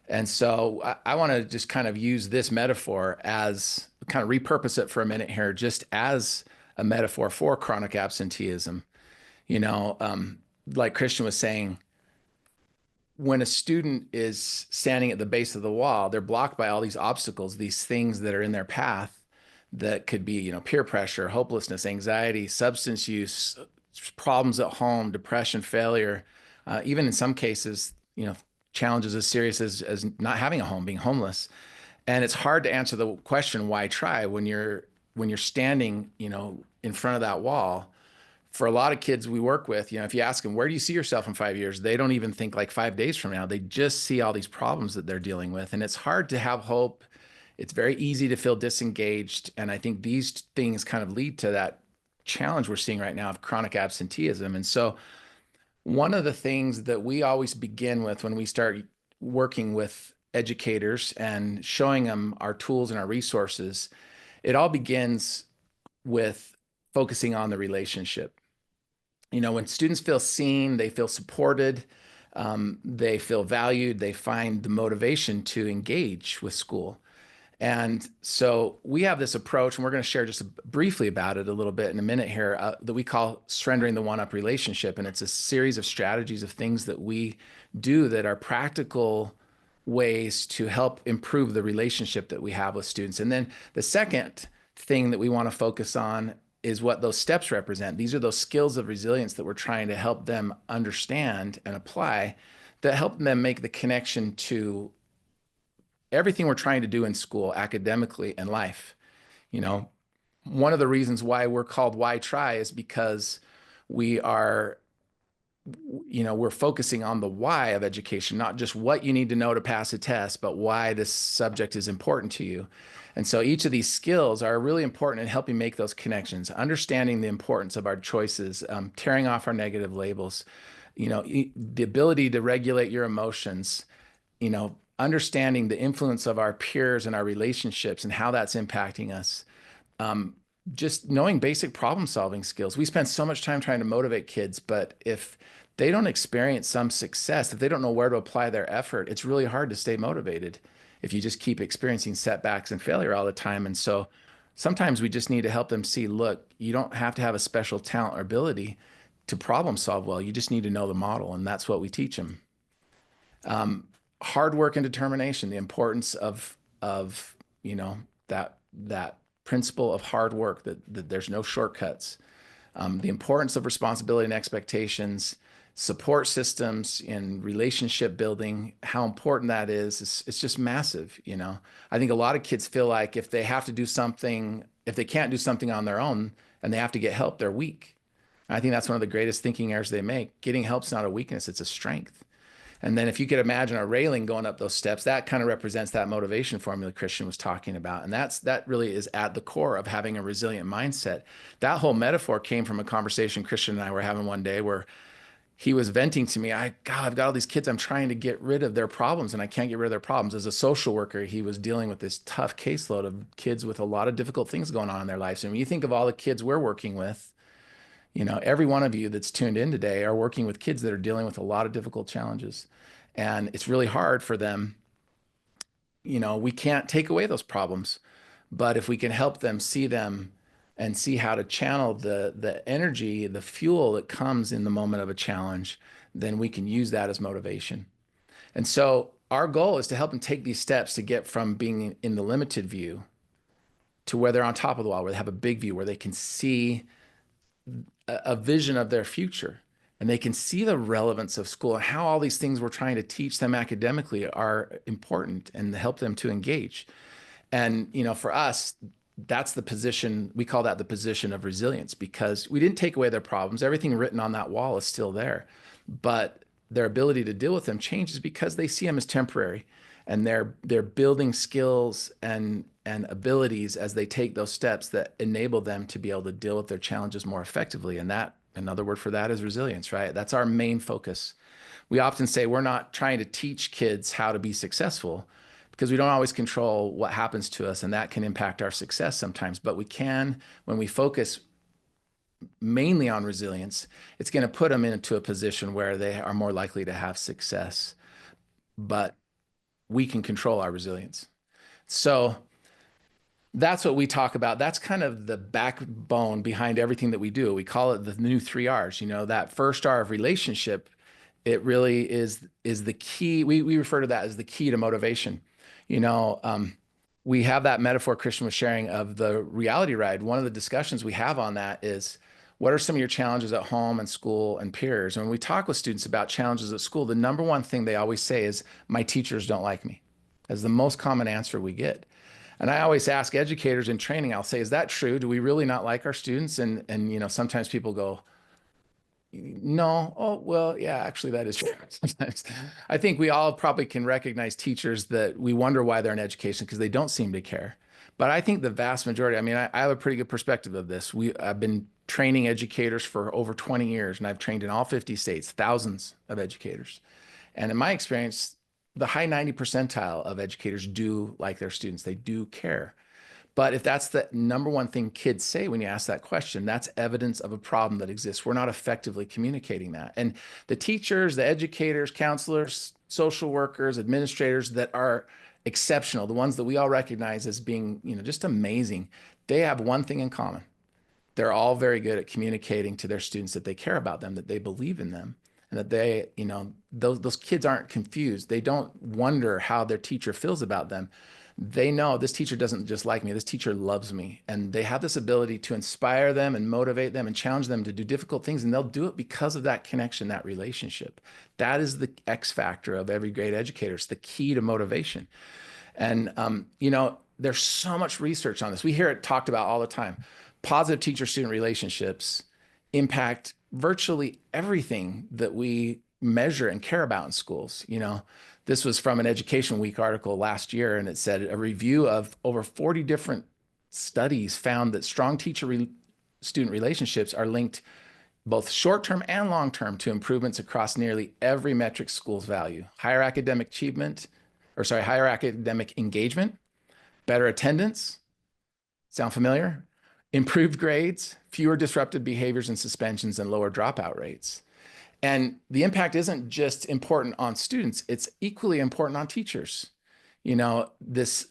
And so I want to just kind of use this metaphor as kind of repurpose it for a minute here, just as a metaphor for chronic absenteeism. Like Christian was saying, when a student is standing at the base of the wall, they're blocked by all these obstacles, these things that are in their path that could be, peer pressure, hopelessness, anxiety, substance use, problems at home, depression, failure, even in some cases, challenges as serious as not having a home, being homeless. And it's hard to answer the question, why try, when you're standing, in front of that wall. For a lot of kids we work with, if you ask them, where do you see yourself in 5 years? They don't even think like 5 days from now. They just see all these problems that they're dealing with. And it's hard to have hope. It's very easy to feel disengaged. And I think these things kind of lead to that challenge we're seeing right now of chronic absenteeism. And so one of the things that we always begin with when we start working with educators and showing them our tools and our resources, it all begins with focusing on the relationship. When students feel seen, they feel supported, they feel valued, they find the motivation to engage with school. And so we have this approach, and we're going to share just briefly about it a little bit in a minute here, that we call surrendering the one-up relationship. And it's a series of strategies of things that we do that are practical ways to help improve the relationship that we have with students. And then the second thing that we want to focus on is what those steps represent. These are those skills of resilience that we're trying to help them understand and apply, that help them make the connection to everything we're trying to do in school, academically and life. You know, one of the reasons why we're called WhyTry is because we are, we're focusing on the why of education, not just what you need to know to pass a test, but why this subject is important to you. And so each of these skills are really important in helping make those connections, understanding the importance of our choices, tearing off our negative labels, the ability to regulate your emotions, understanding the influence of our peers and our relationships and how that's impacting us. Just knowing basic problem solving skills. We spend so much time trying to motivate kids, but if they don't experience some success, if they don't know where to apply their effort, it's really hard to stay motivated if you just keep experiencing setbacks and failure all the time. And so sometimes we just need to help them see, look, you don't have to have a special talent or ability to problem solve well. You just need to know the model, and that's what we teach them. Hard work and determination, the importance of that principle of hard work, that there's no shortcuts. The importance of responsibility and expectations, support systems in relationship building, how important that is. It's just massive. I think a lot of kids feel like if they have to do something, if they can't do something on their own and they have to get help, they're weak. I think that's one of the greatest thinking errors they make. Getting help's not a weakness, it's a strength. And then if you could imagine a railing going up those steps, that kind of represents that motivation formula Christian was talking about. And that really is at the core of having a resilient mindset. That whole metaphor came from a conversation Christian and I were having one day where he was venting to me, I've got all these kids, I'm trying to get rid of their problems and I can't get rid of their problems. As a social worker, he was dealing with this tough caseload of kids with a lot of difficult things going on in their lives. And when you think of all the kids we're working with, every one of you that's tuned in today are working with kids that are dealing with a lot of difficult challenges. And it's really hard for them. We can't take away those problems, but if we can help them see them and see how to channel the energy, the fuel that comes in the moment of a challenge, then we can use that as motivation. And so our goal is to help them take these steps to get from being in the limited view to where they're on top of the wall, where they have a big view, where they can see a vision of their future, and they can see the relevance of school and how all these things we're trying to teach them academically are important and help them to engage. And, for us, that's the position, we call that the position of resilience, because we didn't take away their problems. Everything written on that wall is still there, but their ability to deal with them changes because they see them as temporary, and they're building skills and abilities as they take those steps that enable them to be able to deal with their challenges more effectively. And that, another word for that is resilience, right? That's our main focus. We often say we're not trying to teach kids how to be successful because we don't always control what happens to us, and that can impact our success sometimes. But we can, when we focus mainly on resilience, it's going to put them into a position where they are more likely to have success. But we can control our resilience. So that's what we talk about. That's kind of the backbone behind everything that we do. We call it the new 3 R's. That first R of relationship, it really is the key. We refer to that as the key to motivation. We have that metaphor Christian was sharing of the reality ride. One of the discussions we have on that is, what are some of your challenges at home and school and peers? And when we talk with students about challenges at school, the number one thing they always say is, my teachers don't like me. That's the most common answer we get. And I always ask educators in training, I'll say, is that true? Do we really not like our students? And sometimes people go, no. Oh, well, yeah, actually that is true. Sometimes I think we all probably can recognize teachers that we wonder why they're in education because they don't seem to care. But I think the vast majority, I have a pretty good perspective of this. I've been training educators for over 20 years, and I've trained in all 50 states, thousands of educators. And in my experience, the high 90 percentile of educators do like their students. They do care. But if that's the number one thing kids say when you ask that question, that's evidence of a problem that exists. We're not effectively communicating that. And the teachers, the educators, counselors, social workers, administrators that are exceptional, the ones that we all recognize as being, just amazing, they have one thing in common. They're all very good at communicating to their students that they care about them, that they believe in them, and that they, those kids aren't confused. They don't wonder how their teacher feels about them. They know this teacher doesn't just like me, this teacher loves me. And they have this ability to inspire them and motivate them and challenge them to do difficult things. And they'll do it because of that connection, that relationship. That is the X factor of every great educator. It's the key to motivation. And, there's so much research on this. We hear it talked about all the time. Positive teacher-student relationships impact virtually everything that we measure and care about in schools. This was from an Education Week article last year, and it said a review of over 40 different studies found that strong teacher-student relationships are linked both short-term and long-term to improvements across nearly every metric schools value. Higher academic engagement, better attendance, sound familiar? Improved grades, fewer disruptive behaviors and suspensions, and lower dropout rates. And the impact isn't just important on students, it's equally important on teachers. This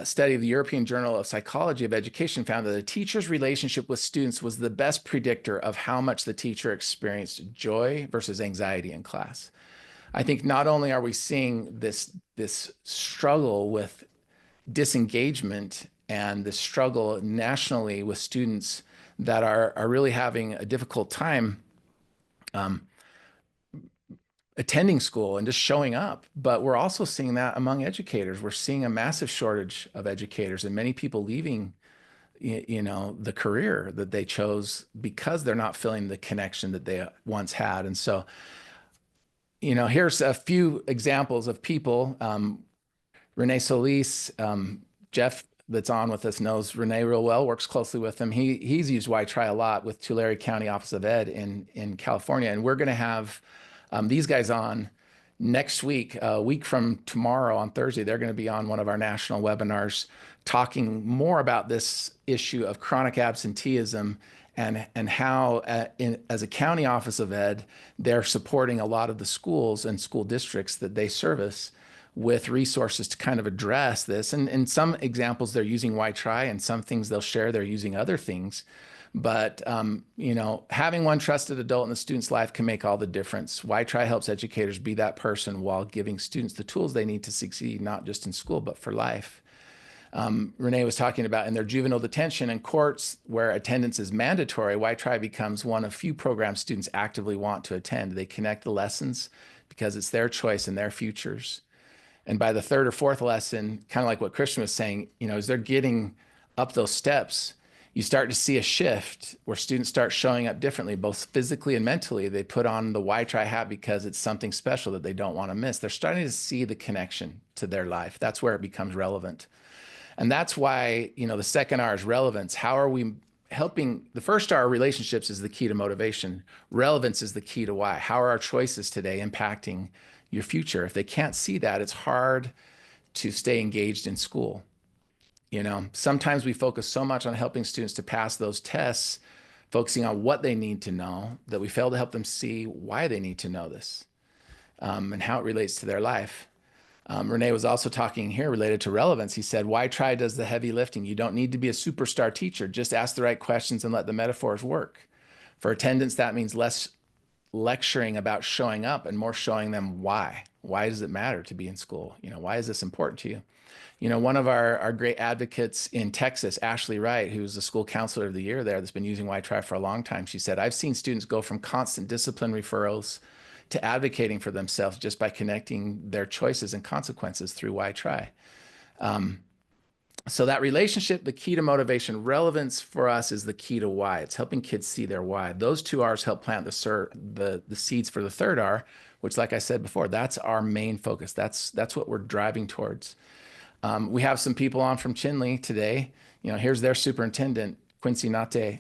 study of the European Journal of Psychology of Education found that a teacher's relationship with students was the best predictor of how much the teacher experienced joy versus anxiety in class. I think not only are we seeing this struggle with disengagement and the struggle nationally with students that are really having a difficult time attending school and just showing up. But we're also seeing that among educators. We're seeing a massive shortage of educators and many people leaving, the career that they chose because they're not feeling the connection that they once had. And so, here's a few examples of people. Renee Solis, Jeff that's on with us knows Renee real well, works closely with him. He's used WhyTry a lot with Tulare County Office of Ed in California. And we're going to have these guys on next week, a week from tomorrow on Thursday. They're going to be on one of our national webinars talking more about this issue of chronic absenteeism and how as a county office of ed, they're supporting a lot of the schools and school districts that they service with resources to kind of address this. And in some examples, they're using WhyTry, and some things they'll share, they're using other things. But, having one trusted adult in the student's life can make all the difference. WhyTry helps educators be that person while giving students the tools they need to succeed, not just in school, but for life. Renee was talking about in their juvenile detention and courts where attendance is mandatory, WhyTry becomes one of few programs students actively want to attend. They connect the lessons because it's their choice and their futures. And by the third or fourth lesson, kind of like what Christian was saying, as they're getting up those steps, you start to see a shift where students start showing up differently, both physically and mentally. They put on the WhyTry hat because it's something special that they don't want to miss. They're starting to see the connection to their life. That's where it becomes relevant. And that's why, the second R is relevance. How are we helping? The first R, relationships, is the key to motivation. Relevance is the key to why. How are our choices today impacting your future? If they can't see that, it's hard to stay engaged in school. Sometimes we focus so much on helping students to pass those tests, focusing on what they need to know, that we fail to help them see why they need to know this and how it relates to their life. Renee was also talking here related to relevance. He said, WhyTry does the heavy lifting. You don't need to be a superstar teacher. Just ask the right questions and let the metaphors work. For attendance, that means less lecturing about showing up and more showing them why. Why does it matter to be in school? Why is this important to you? One of our great advocates in Texas, Ashley Wright, who's the school counselor of the year there that's been using WhyTry for a long time, she said, I've seen students go from constant discipline referrals to advocating for themselves just by connecting their choices and consequences through WhyTry. So that relationship, the key to motivation. Relevance for us is the key to why. It's helping kids see their why. Those two R's help plant the seeds for the third R, which, like I said before, that's our main focus. That's what we're driving towards. We have some people on from Chinle today. Here's their superintendent, Quincy Nate.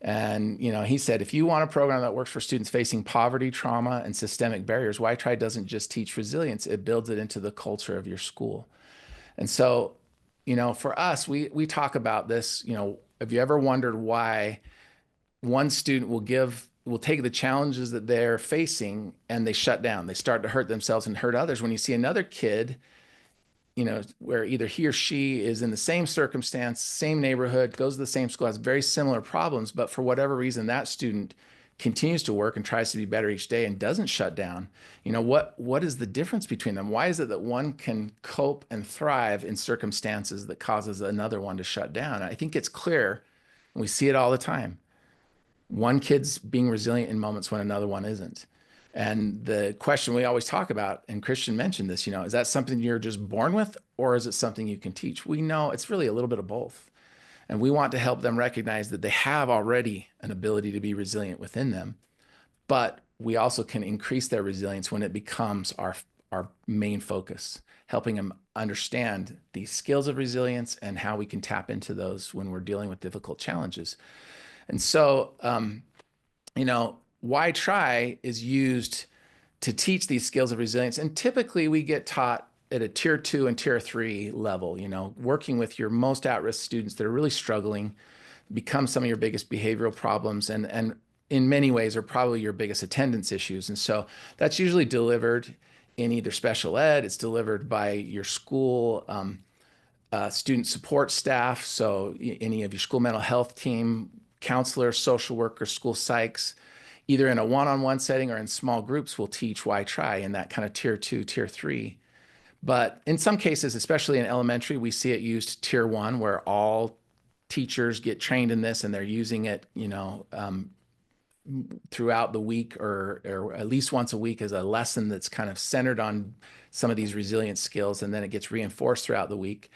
And, he said, if you want a program that works for students facing poverty, trauma, and systemic barriers, WhyTry doesn't just teach resilience, it builds it into the culture of your school. And so, for us, we talk about this, have you ever wondered why one student will take the challenges that they're facing and they shut down, they start to hurt themselves and hurt others, when you see another kid, where either he or she is in the same circumstance, same neighborhood, goes to the same school, has very similar problems, but for whatever reason, that student continues to work and tries to be better each day and doesn't shut down, what is the difference between them? Why is it that one can cope and thrive in circumstances that causes another one to shut down? I think it's clear, and we see it all the time. One kid's being resilient in moments when another one isn't. And the question we always talk about, and Christian mentioned this, is that something you're just born with, or is it something you can teach? We know it's really a little bit of both. And we want to help them recognize that they have already an ability to be resilient within them, but we also can increase their resilience when it becomes our main focus, helping them understand the skills of resilience and how we can tap into those when we're dealing with difficult challenges. And so, WhyTry is used to teach these skills of resilience. And typically we get taught at a tier 2 and tier 3 level, working with your most at-risk students that are really struggling, become some of your biggest behavioral problems, and in many ways are probably your biggest attendance issues. And so that's usually delivered in either special ed, it's delivered by your school student support staff, so any of your school mental health team, counselors, social workers, school psychs, either in a one-on-one setting or in small groups, will teach WhyTry in that kind of tier 2, tier 3. But in some cases, especially in elementary, we see it used tier 1, where all teachers get trained in this and they're using it, throughout the week or at least once a week as a lesson that's kind of centered on some of these resilience skills, and then it gets reinforced throughout the week.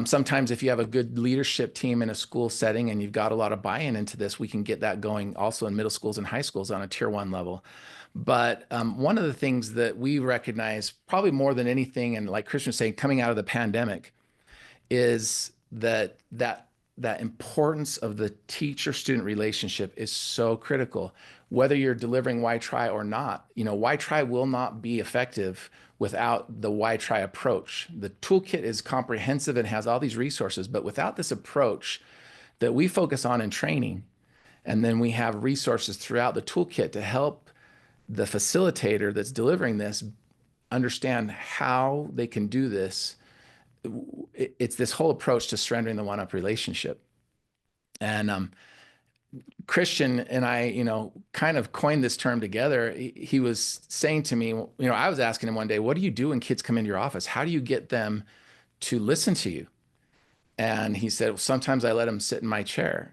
Sometimes if you have a good leadership team in a school setting and you've got a lot of buy-in into this, we can get that going also in middle schools and high schools on a tier 1 level. But one of the things that we recognize probably more than anything, and like Christian was saying, coming out of the pandemic, is that importance of the teacher-student relationship is so critical. Whether you're delivering WhyTry or not, WhyTry will not be effective without the WhyTry approach. The toolkit is comprehensive and has all these resources, but without this approach that we focus on in training, and then we have resources throughout the toolkit to help the facilitator that's delivering this understand how they can do this. It's this whole approach to surrendering the one-up relationship. And Christian and I, kind of coined this term together. He was saying to me, I was asking him one day, what do you do when kids come into your office? How do you get them to listen to you? And he said, well, sometimes I let them sit in my chair.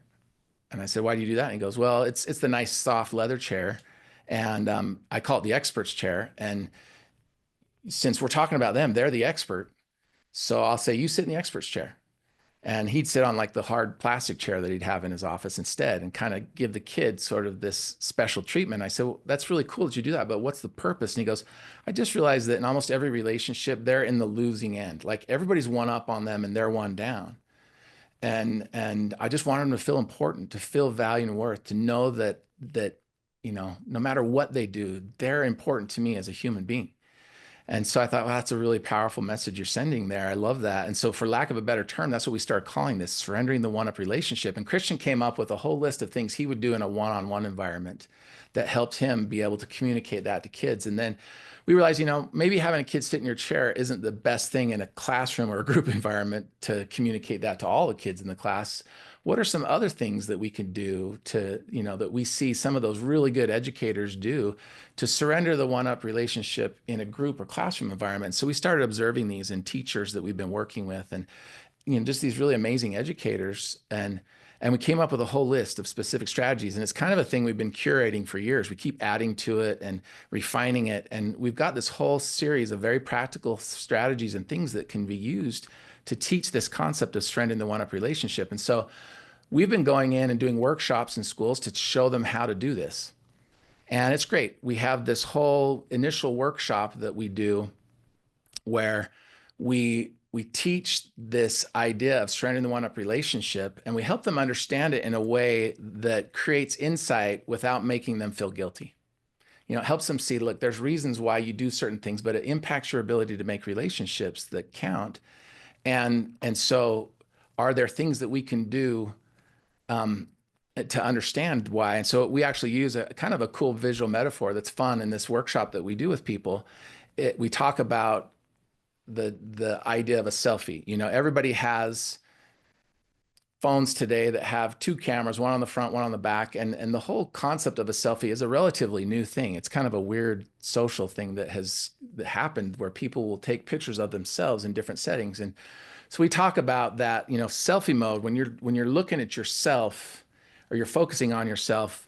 And I said, why do you do that? And he goes, well, it's the nice soft leather chair. And I call it the expert's chair. And since we're talking about them, they're the expert. So I'll say, you sit in the expert's chair. And he'd sit on like the hard plastic chair that he'd have in his office instead, and kind of give the kids sort of this special treatment. I said, well, that's really cool that you do that, but what's the purpose? And he goes, I just realized that in almost every relationship, they're in the losing end. Like everybody's one up on them and they're one down. And I just want them to feel important, to feel value and worth, to know that no matter what they do, they're important to me as a human being. And so I thought, well, that's a really powerful message you're sending there. I love that. And so for lack of a better term, that's what we started calling this, surrendering the one-up relationship. And Christian came up with a whole list of things he would do in a one-on-one environment that helped him be able to communicate that to kids. And then we realized, maybe having a kid sit in your chair isn't the best thing in a classroom or a group environment to communicate that to all the kids in the class. What are some other things that we can do to, that we see some of those really good educators do to surrender the one-up relationship in a group or classroom environment? So we started observing these in teachers that we've been working with, and just these really amazing educators. And we came up with a whole list of specific strategies. And it's kind of a thing we've been curating for years. We keep adding to it and refining it. And we've got this whole series of very practical strategies and things that can be used to teach this concept of surrendering the one-up relationship. And so we've been going in and doing workshops in schools to show them how to do this. And it's great. We have this whole initial workshop that we do where we teach this idea of surrendering the one-up relationship, and we help them understand it in a way that creates insight without making them feel guilty. It helps them see, look, there's reasons why you do certain things, but it impacts your ability to make relationships that count. And so are there things that we can do to understand why? And so we actually use a kind of a cool visual metaphor that's fun in this workshop that we do with people. We talk about the idea of a selfie. Everybody has phones today that have two cameras, one on the front, one on the back. And the whole concept of a selfie is a relatively new thing. It's kind of a weird social thing that happened where people will take pictures of themselves in different settings. And so we talk about that, selfie mode when you're looking at yourself or you're focusing on yourself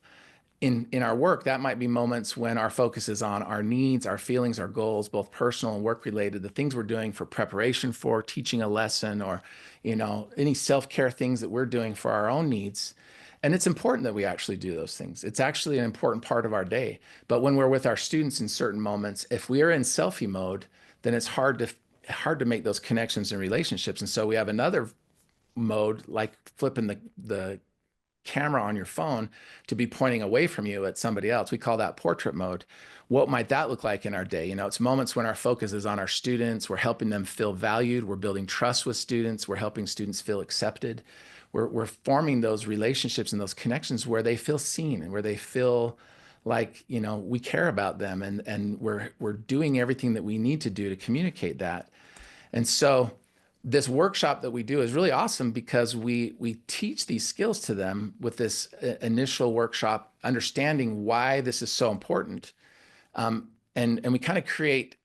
in our work. That might be moments when our focus is on our needs, our feelings, our goals, both personal and work related, the things we're doing for preparation for teaching a lesson, or any self-care things that we're doing for our own needs. And it's important that we actually do those things. It's actually an important part of our day. But when we're with our students in certain moments, if we are in selfie mode, then it's hard to make those connections and relationships. And so we have another mode, like flipping the camera on your phone to be pointing away from you at somebody else. We call that portrait mode. What might that look like in our day? It's moments when our focus is on our students. We're helping them feel valued. We're building trust with students. We're helping students feel accepted. We're forming those relationships and those connections where they feel seen and where they feel like, we care about them, and we're doing everything that we need to do to communicate that. And so this workshop that we do is really awesome because we teach these skills to them with this initial workshop, understanding why this is so important. And we kind of create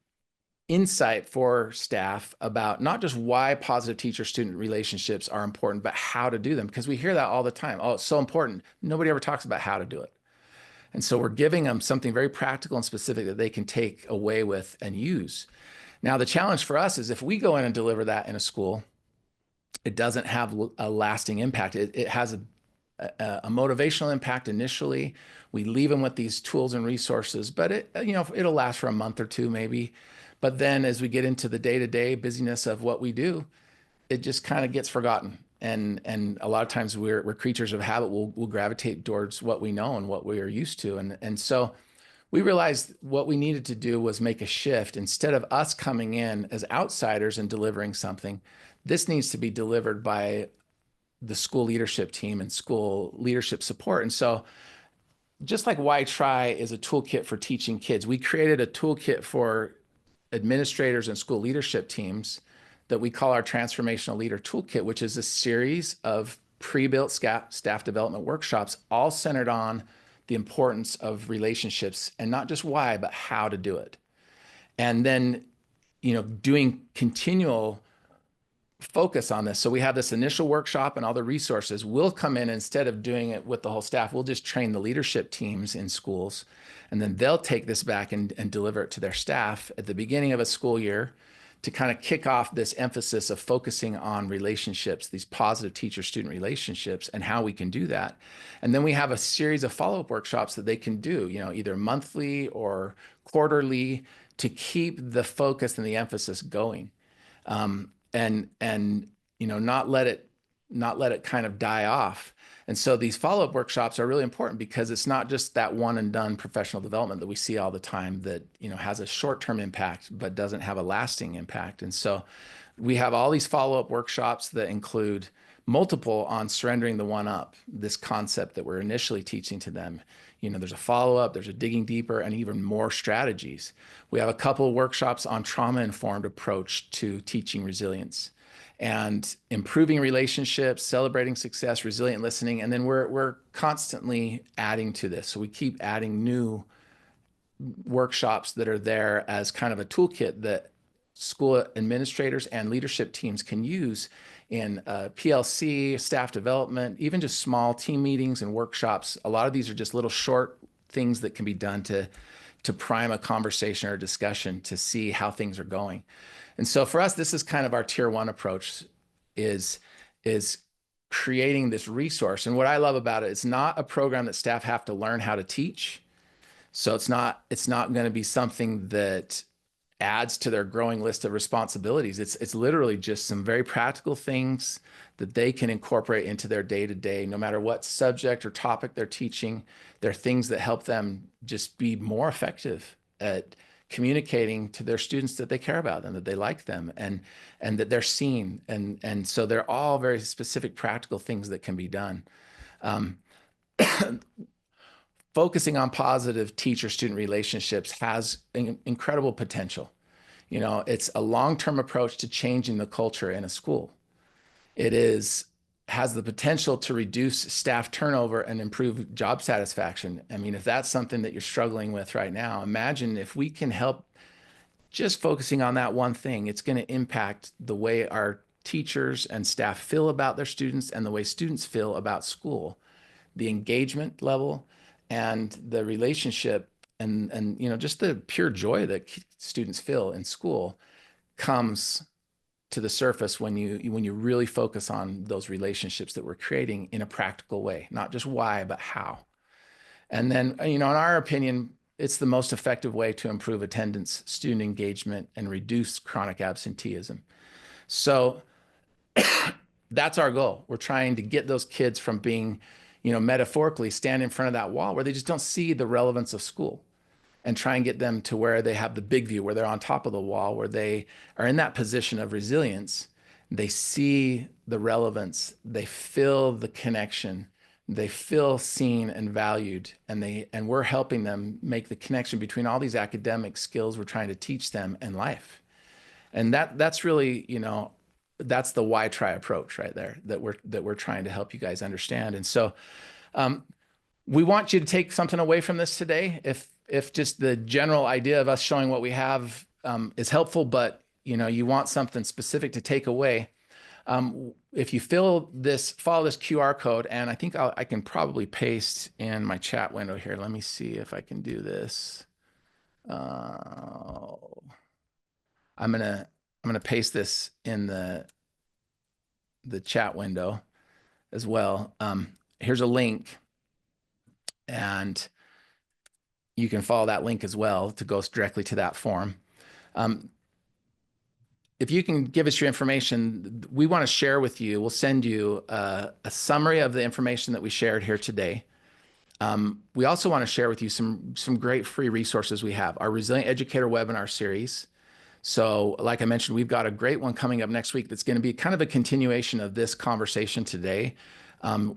insight for staff about not just why positive teacher-student relationships are important, but how to do them, because we hear that all the time. Oh, it's so important. Nobody ever talks about how to do it. And so we're giving them something very practical and specific that they can take away with and use. Now, the challenge for us is if we go in and deliver that in a school, it doesn't have a lasting impact. It has a motivational impact initially. We leave them with these tools and resources, but it'll last for a month or two maybe. But then as we get into the day-to-day busyness of what we do, it just kind of gets forgotten. And a lot of times we're creatures of habit. We'll gravitate towards what we know and what we are used to. And so we realized what we needed to do was make a shift. Instead of us coming in as outsiders and delivering something, this needs to be delivered by the school leadership team and school leadership support. And so just like WhyTry is a toolkit for teaching kids, we created a toolkit for administrators and school leadership teams that we call our Transformational Leader Toolkit, which is a series of pre-built staff development workshops, all centered on the importance of relationships, and not just why, but how to do it. And then, doing continual focus on this. So we have this initial workshop and all the resources. We'll come in, instead of doing it with the whole staff, we'll just train the leadership teams in schools, and then they'll take this back and deliver it to their staff at the beginning of a school year to kind of kick off this emphasis of focusing on relationships, these positive teacher-student relationships, and how we can do that. And then we have a series of follow-up workshops that they can do, either monthly or quarterly, to keep the focus and the emphasis going. And not let it kind of die off. And so these follow-up workshops are really important because it's not just that one and done professional development that we see all the time that has a short-term impact but doesn't have a lasting impact. And so we have all these follow-up workshops that include multiple on surrendering the one up, this concept that we're initially teaching to them. There's a follow-up, there's a digging deeper, and even more strategies. We have a couple of workshops on trauma-informed approach to teaching resilience and improving relationships, celebrating success, resilient listening. And then we're constantly adding to this. So we keep adding new workshops that are there as kind of a toolkit that school administrators and leadership teams can use in PLC, staff development, even just small team meetings and workshops. A lot of these are just little short things that can be done to prime a conversation or discussion to see how things are going. And so for us, this is kind of our tier one approach, is creating this resource. And what I love about it, it's not a program that staff have to learn how to teach. So it's not going to be something that adds to their growing list of responsibilities. It's literally just some very practical things that they can incorporate into their day-to-day, no matter what subject or topic they're teaching. They're things that help them just be more effective at communicating to their students that they care about them, that they like them, and that they're seen. And so they're all very specific, practical things that can be done. Focusing on positive teacher-student relationships has incredible potential. It's a long-term approach to changing the culture in a school. It is has the potential to reduce staff turnover and improve job satisfaction. I mean, if that's something that you're struggling with right now, imagine if we can help just focusing on that one thing, it's going to impact the way our teachers and staff feel about their students and the way students feel about school, the engagement level and the relationship and you know, just the pure joy that students feel in school comes to the surface when you really focus on those relationships that we're creating in a practical way, not just why, but how. And then, you know, in our opinion, it's the most effective way to improve attendance, student engagement, and reduce chronic absenteeism. So that's our goal. We're trying to get those kids from being, you know, metaphorically stand in front of that wall where they just don't see the relevance of school, and try and get them to where they have the big view, where they're on top of the wall, where they are in that position of resilience. They see the relevance, they feel the connection, they feel seen and valued, and we're helping them make the connection between all these academic skills we're trying to teach them and life. And that's really, you know, that's the WhyTry approach right there that we're trying to help you guys understand. And so we want you to take something away from this today. If just the general idea of us showing what we have is helpful, but you know, you want something specific to take away, if you follow this QR code, and I think I can probably paste in my chat window here. Let me see if I can do this. I'm gonna paste this in the chat window as well. Here's a link, and you can follow that link as well to go directly to that form. If you can give us your information, we want to share with you, we'll send you a summary of the information that we shared here today. We also want to share with you some great free resources we have. Our Resilient Educator webinar series. So like I mentioned, we've got a great one coming up next week that's going to be kind of a continuation of this conversation today,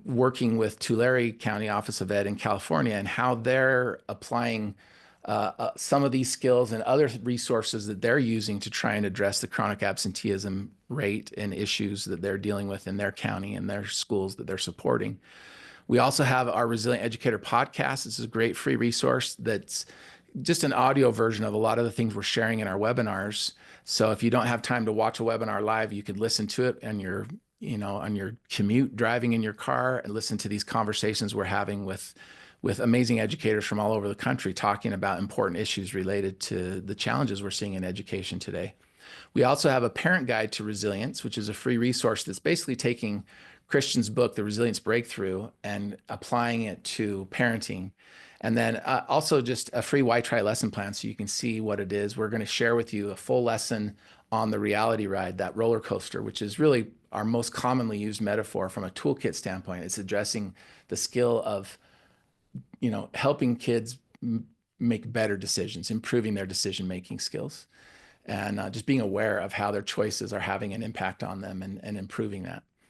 working with Tulare County Office of Ed in California and how they're applying some of these skills and other resources that they're using to try and address the chronic absenteeism rate and issues that they're dealing with in their county and their schools that they're supporting. We also have our Resilient Educator podcast. This is a great free resource that's just an audio version of a lot of the things we're sharing in our webinars. So if you don't have time to watch a webinar live, you could listen to it on your, you know, on your commute, driving in your car, and listen to these conversations we're having with amazing educators from all over the country talking about important issues related to the challenges we're seeing in education today. We also have a parent guide to resilience, which is a free resource that's basically taking Christian's book, The Resilience Breakthrough, and applying it to parenting. And then also just a free WhyTry lesson plan so you can see what it is. We're going to share with you a full lesson on the reality ride, that roller coaster, which is really our most commonly used metaphor from a toolkit standpoint. It's addressing the skill of, you know, helping kids make better decisions, improving their decision-making skills, and just being aware of how their choices are having an impact on them and improving that.